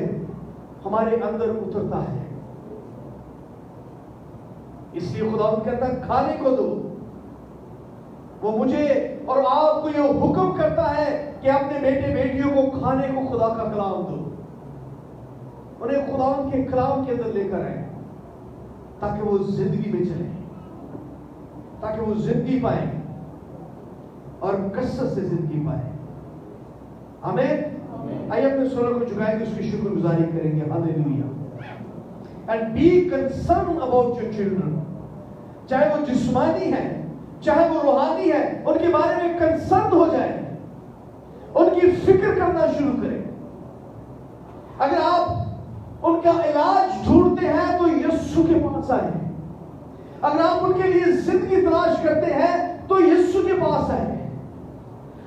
D: हमारे अंदर उतरता है। इसलिए खुदा कहता है खाने को दो। वो मुझे और आपको ये हुक्म करता है कि अपने बेटे बेटियों को खाने को खुदा का कलाम दो, उन्हें खुदा के कलाम के अंदर लेकर आए, ताकि वो जिंदगी में चले, ताकि वो जिंदगी पाए और कसरत से जिंदगी पाए। हमें आइए अपने स्वरों को झुकाएंगे, उसकी शुक्रगुजारी करेंगे। Hallelujah. and be concerned about your children. चाहे वो जिस्मानी है, चाहे वो रूहानी है, उनके बारे में कंसर्न हो जाए, उनकी फिक्र करना शुरू करें। अगर आप उनका इलाज ढूंढते हैं तो यीशु के पास आए। अगर आप उनके लिए जिंदगी तलाश करते हैं तो यीशु के पास आए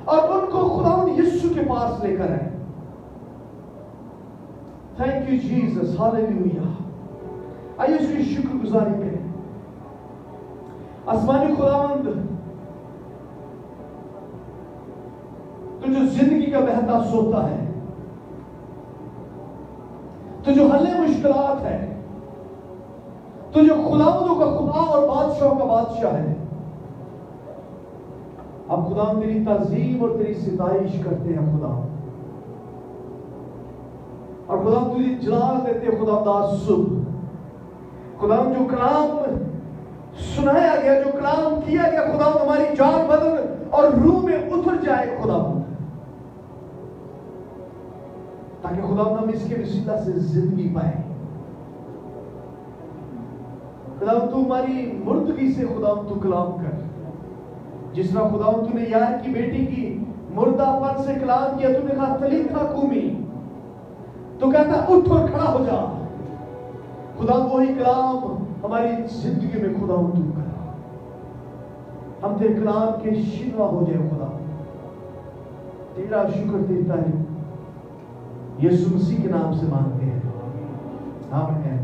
D: और उनको खुदावंद यीशु के पास लेकर आए। Thank you Jesus, hallelujah. आइए उसकी शुक्रगुजारी करें। आसमानी खुदावंद, तो जो जिंदगी का बहता सोता है, तो जो हल्ले मुश्किलात है, तो जो खुदावंदों का खुदा और बादशाह का बादशाह है, अब खुदा तेरी ताजीम और तेरी सिताइश करते हैं खुदा। और खुदा तुझे जलाल देते हैं खुदा दास सुबह। खुदा जो कलाम सुनाया गया, जो कलाम किया गया, खुदा हमारी जान बदन और रूह में उतर जाए खुदा, ताकि खुदा हम इसके वसीला से जिंदगी पाए। खुदा तू हमारी मुर्दगी से खुदा तू कलाम कर। जिस तरह खुदा तूने यार की बेटी की मुर्दापन से कलाम किया, तूने कहा तलीथा कुमी, तो कहता उठ और खड़ा हो जा। खुदा वही कलाम हमारी जिंदगी में खुदा तू कर। हम तेरे कलाम के शिनवा हो जाए खुदा। तेरा शुक्र तेरी तारीफ यीशु मसीह के नाम से मांगते हैं, आमीन।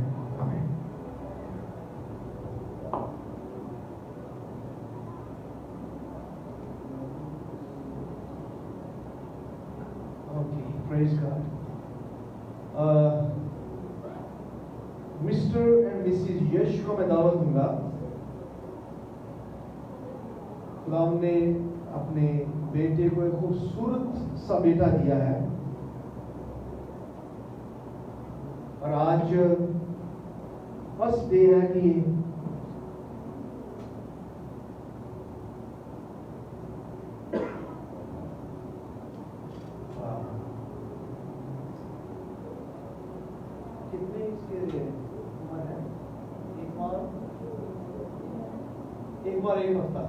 D: Praise God. Mister and Mrs Yash को मैं दावत दूंगा। खुदा ने अपने बेटे को एक खूबसूरत सा बेटा दिया है और आज फर्स्ट डे है कि एक हफ्ता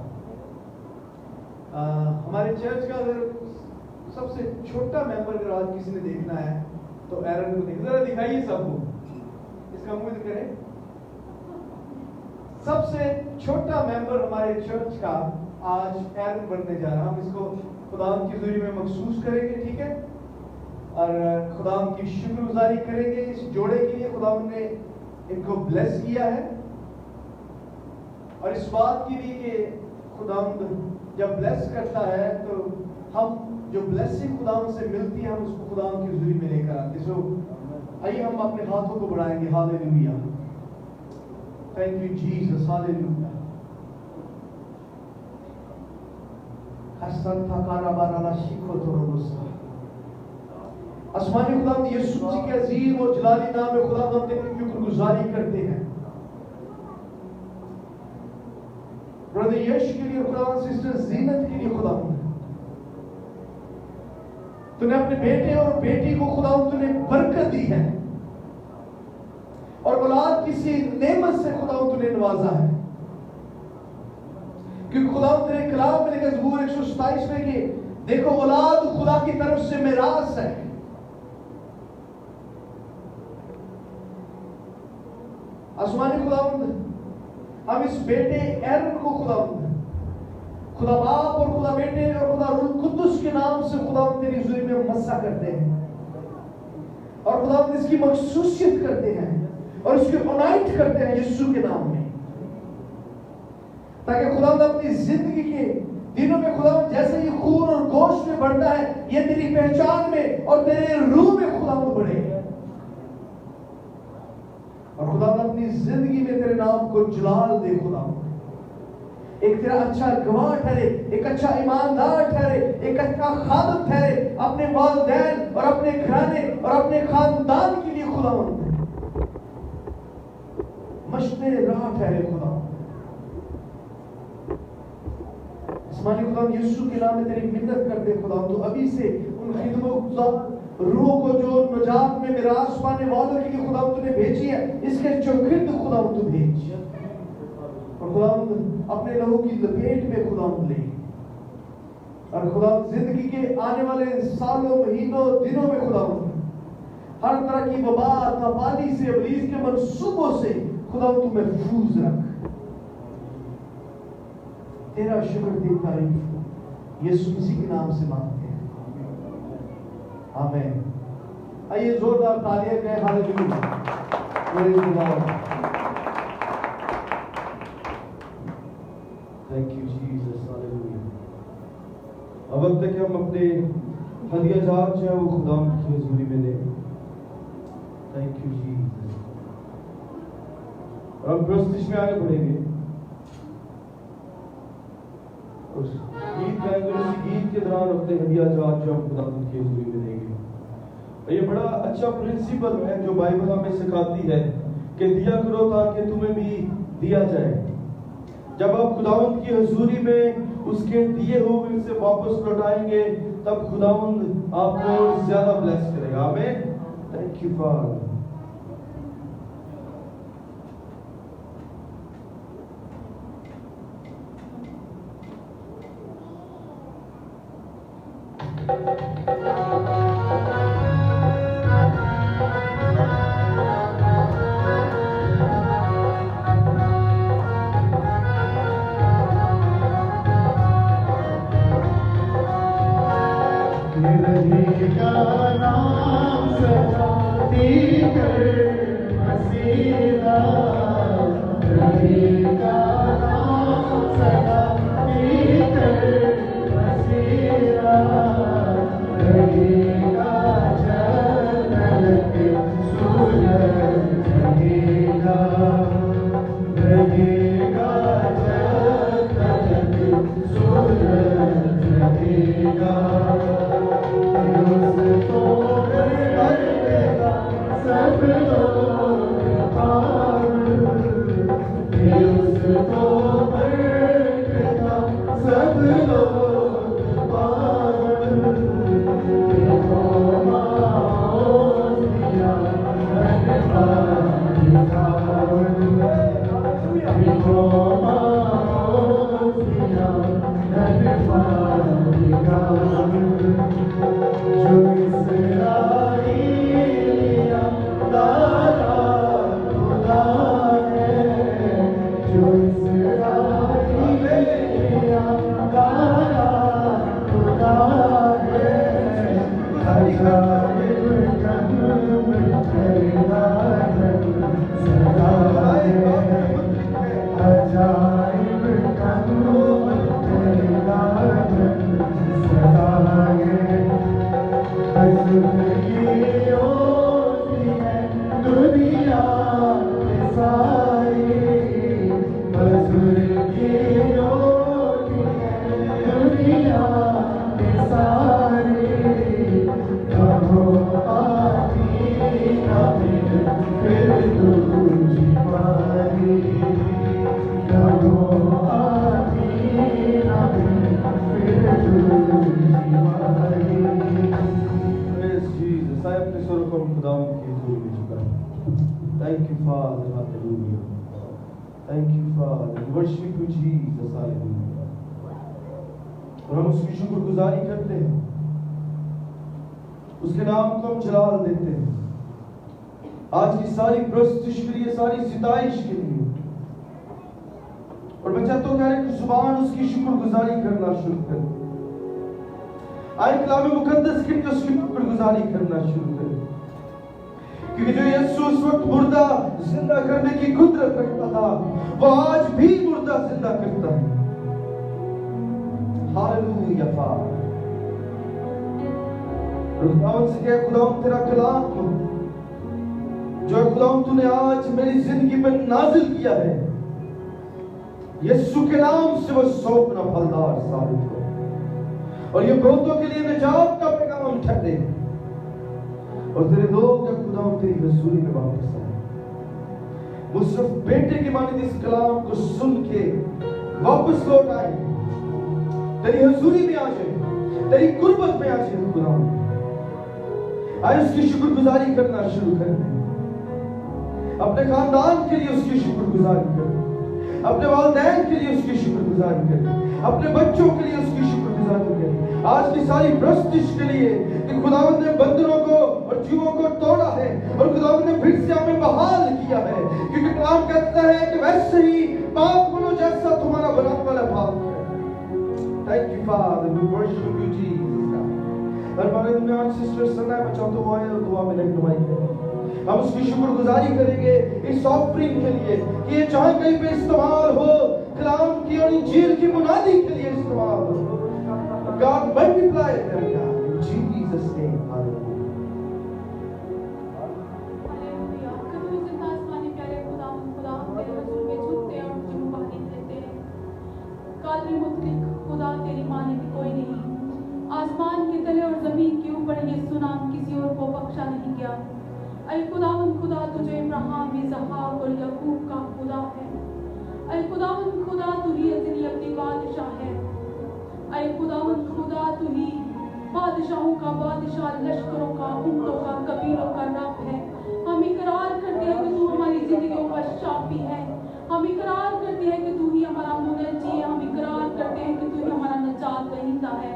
D: हमारे चर्च का अगर सबसे छोटा मेंबर अगर आज किसी ने देखना है तो एरन को देखिए, जरा दिखाइए सबको, इसका मुंह करें। सबसे छोटा मेंबर हमारे चर्च का आज एरन बनने जा रहा है। हम इसको खुदा की हुजूरी में महसूस करेंगे, ठीक है, और खुदा की शुक्रगुजारी करेंगे इस जोड़े के लिए। खुदा ने इनको ब्लेस किया है और इस बात की भी कि खुदावंद जब ब्लेस करता है तो हम जो ब्लेसिंग खुदावंद से मिलती है हम उसको खुदावंद की हुजूरी में लेकर आते। सो आइए हम अपने हाथों को बढ़ाएंगे। Hallelujah, thank you Jesus, hallelujah. हसन थकारा बाराला शिखो तोरोसा। आसमानी खुदावंद यीशु मसीह के अजीम और जलाली नाम में खुदावंद तेरी शुक्रगुजारी करते हैं। ब्रदर यश के लिए खुदा, सिस्टर जीनत के लिए खुदा, तूने अपने बेटे और बेटी को खुदा तूने बरकत दी है और औलाद किसी नेमत से खुदा तूने नवाजा है। क्योंकि खुदा तेरे कलाम में लिखा ज़बूर 127 में कि देखो औलाद खुदा की तरफ से मिरास है। आसमानी खुदा, हम इस बेटे एरन को खुदा बाप और खुदा बेटे और खुदा रूह कुद्दुस के नाम से खुदा तेरी हुजूरी में मस्सा करते हैं और खुदा इसकी मखसूसियत करते हैं और इसको उनाइट करते हैं यीशु के नाम में, ताकि खुदा अपनी जिंदगी के दिनों में खुदा जैसे ये खून और गोश्त में बढ़ता है, ये तेरी पहचान में और तेरे रूह में खुदा बढ़े और खुदा अपनी जिंदगी में तेरे नाम को जलाल दे। खुदा एक तेरा अच्छा गवाह ठहरे, एक अच्छा ईमानदार ठहरे, एक अच्छा खादम ठहरे अपने वालिदैन और अपने घराने और अपने खानदान के लिए। खुदा मशने राह ठहरे खुदा। आसमानी खुदा यीशु के नाम में तेरी मिन्नत करते खुदा, तो अभी से उन खिदमतगार रूह को जो नजात में मिरास पाने वालों के लिए खुदा तूने भेजी है, इसके तू भेज, और खुदावंद अपने लहू की लपेट में खुदावंद ले, और खुदावंद जिंदगी के आने वाले सालों, महीनों, दिनों में खुदावंद हर तरह की वबा, नापाली से, इब्लीस के मंसूबों से खुदावंद तू महफूज रख। तेरा शुक्र, तेरी तारीफ यीशु मसीह के नाम से मांगते हैं, आमीन। आइए जोरदार तालियां करें, hallelujah, praise the Lord,
A: thank you Jesus, hallelujah. अब तक हम अपने हदिया जात जो है वो खुदा की हुजूरी में लें। Thank you Jesus. और हम प्रस्तुति में आगे बढ़ेंगे, उस गीत गाएंगे, उसी गीत के दौरान अपने हदिया जात जो हम खुदा की हुजूरी में देंगे। और ये बड़ा अच्छा प्रिंसिपल है जो बाइबल हमें सिखाती है कि दिया करो ताकि तुम्हें भी दिया जाए। जब आप खुदावंद की हुजूरी में उसके दिए हुए से वापस लौटाएंगे, तब खुदावंद आपको ज्यादा ब्लेस करेगा। आमीन। Thank you father. और हम उसकी शुक्रगुजारी करते हैं, उसके नाम को हम जलाल देते हैं आज की सारी प्रस्तुति के लिए, सारी सिताइश के लिए। और मैं चाहता हूं कि हर एक जुबान उसकी शुक्रगुजारी करना शुरू करे। आए कलाम मुकद्दस के उसकी शुक्रगुजारी करना शुरू करे, क्योंकि जो यीशु उस वक्त मुर्दा जिंदा करने की कुदरत रखता था, वो आज भी मुर्दा जिंदा करता है। Hallelujah father. खुदावंद से कह, खुदावंद तेरा कलाम जो खुदावंद तूने आज मेरी जिंदगी पर नाजिल किया है, यीशु के नाम से वो सौंपना फलदार साबित हो, और ये बहुतों के लिए निजात का पैगाम ठहरे, और तेरे लोग जब खुदावंद तेरी हुजूरी में वापस आए, वो सिर्फ बेटे की मानिंद इस कलाम को सुन के वापस लौट आए, तेरी हुजूरी में आ जाए, तेरी कुर्बत में आ जाए। खुदावंद आए उसकी शुक्रगुजारी करना शुरू कर दे। अपने खानदान के लिए उसकी शुक्रगुजारी करें, अपने वालिदैन के लिए उसकी शुक्रगुजारी करें, अपने बच्चों के लिए उसकी शुक्रगुजारी करें। आज की सारी प्रस्तिश के लिए कि खुदावंद ने बंधनों को और जीवों को तोड़ा है और खुदावंद ने फिर से हमें बहाल किया है, क्योंकि कलाम कहता है कि वैसे ही पाप बनो जैसा तुम्हारा बनाने वाला पाप है। Thank you, Father. We worship you, Jesus. और हमारे नॉन सिस्टर सना बचाओ तो आए और दुआ में रहनुमाई करें। हम उसकी शुक्रगुजारी करेंगे इस ऑफरिंग के लिए कि ये जहाँ कहीं पे इस्तेमाल हो, कलाम की और इंजील की मुनादी के लिए इस्तेमाल हो। God multiply them, God, in Jesus' name. Hallelujah.
B: Hallelujah. कबूल जिंदा आसमानी प्यारे खुदा तेरे हुजूर में झुकते हैं और तुझे मुबारक देते हैं। कादिर मुतलिक खुदा तेरी मानिंद कोई नहीं। आसमान के तले और जमीन के ऊपर यीशु नाम किसी और को बख्शा नहीं गया। ऐ खुदावंद खुदा तुझे इब्राहिम, इसहाक और याकूब का खुदा है। ऐ खुदावंद खुदा तू ही अज़ली अब्दी बादशाह है। ऐ खुदावंद खुदा तू ही बादशाहों का बादशाह, लश्करों का, उम्मतों का, कबीलों का रब है। हम इकरार करते हैं कि तू हमारी जिंदगियों का शाफी है। हम इकरार करते हैं कि तू ही हमारा मुनज्जी है। हम इकरार करते हैं कि तू ही हमारा नजात दहिंदा है।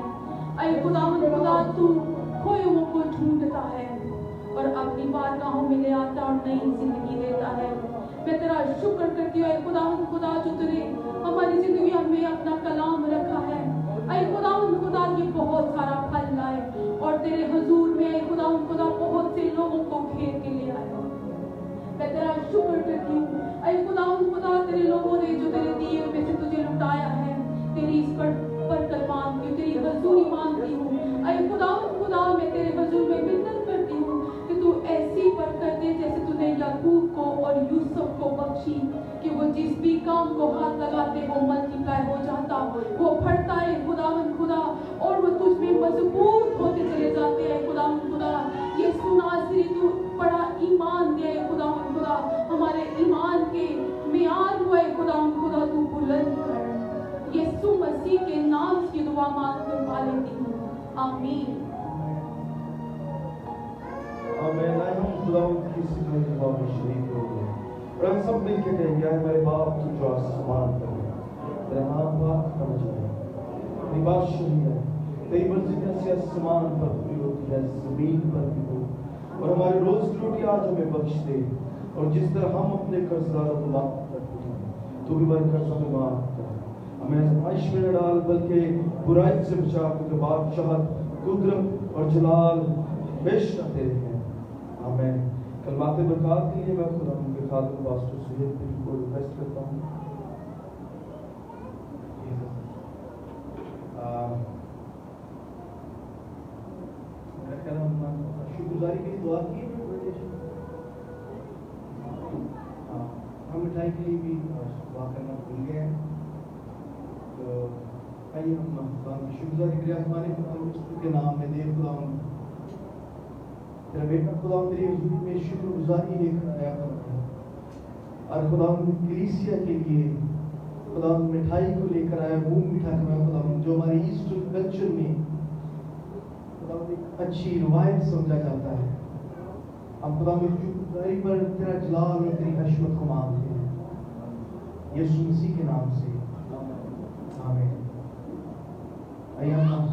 B: ऐ खुदावंद खुदा तू खोए हुओं को ढूंढता है और अपनी बारगाहों में ले आता और नई जिंदगी देता है। मैं तेरा शुक्र करती हूँ ऐ खुदावंद खुदा जो तेरे हमारी जिंदगी में अपना कलाम रखा है। ऐ खुदावंद खुदा ये बहुत सारा फल लाए और तेरे हुजूर में ऐ खुदावंद खुदा बहुत से लोगों को घेर के ले आए। मैं तेरा शुक्र करती हूँ ऐ खुदावंद खुदा तेरे लोगों ने जो तेरे दिए में से तुझे लुटाया है, तेरी इस पर बरकत मांगती हूँ, तेरी हजूरी मांगती हूँ। ऐ खुदावंद खुदा मैं तेरे हजूर में विनती करती हूँ कि तू ऐसी बरकत दे जैसे तूने याकूब को और यूसुफ को बख्शी कि वो जिस भी काम को हाथ लगाते वो मल्टीप्लाई हो जाता, वो बढ़ता है खुदावंद खुदा और वो तुझ में मजबूत होते चले जाते हैं खुदावंद खुदा। ये सुनासरी तू बड़ा ईमान दे खुदावंद खुदा, हमारे ईमान के मियार हुए खुदावंद खुदा तू बुलंद कर। यीशु मसीह के नाम की दुआ मांग कर पा लेती हूँ, आमीन।
A: आमीन। आइए हम खुदावंद की सिजदे की दुआ में शरीक हो गए और हम सब मिलकर कहेंगे, हमारे बाप तू जो आसमान पर है, तेरा नाम पाक होना चाहिए, तेरी बादशाही है, तेरी मर्जी जैसे आसमान पर पूरी होती है जमीन पर भी हो। और हमारे रोज की रोटी आज हमें बख्श दे और जिस तरह हम अपने कर्जदारों को माफ करते हैं तू भी हमारे कर्जों को माफ कर। हमें आज़माइश में न डाल बल्कि बुराई से बचा, क्योंकि बादशाहत, कुदरत और जलाल हमेशा तेरे हैं। आमीन। कलमाते बरकत के लिए मैं खुदा उनके खादिम पास्टर सुहेल को रिक्वेस्ट करता हूँ।
D: मेरा ख्याल हम शुक्रगुजारी के लिए दुआ की है। हम मिठाई के लिए भी दुआ करना भूल गए हैं, तो आइए हम खुदा की शुक्रगुजारी करें। आसमानी के नाम में देव खुदा तेरा बेटा खुदा तेरी हुजूर में शुक्रगुजारी लेकर आया और खुदा कलीसिया के लिए खुदा मिठाई को लेकर आया, मूंग मीठा खाया खुदा, जो हमारी ईस्टर कल्चर में खुदा एक अच्छी रिवायत समझा जाता है। हम खुदा की शुक्रगुजारी पर तेरा जलाल और तेरी हशमत को मांगते हैं यीशु मसीह के नाम से, आमीन। आइए हम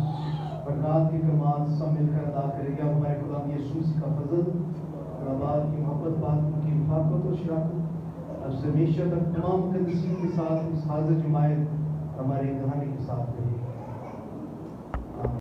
D: बरकत की कमाल सब मिलकर अदा करेंगे। हमारे खुदा यीशु मसीह का फजल और आबाद की मोहब्बत, बात की हिफाजत और शराकत अब से हमेशा तक तमाम कदीसियों के साथ इस हाजिर जमायत हमारे घराने के साथ रहे।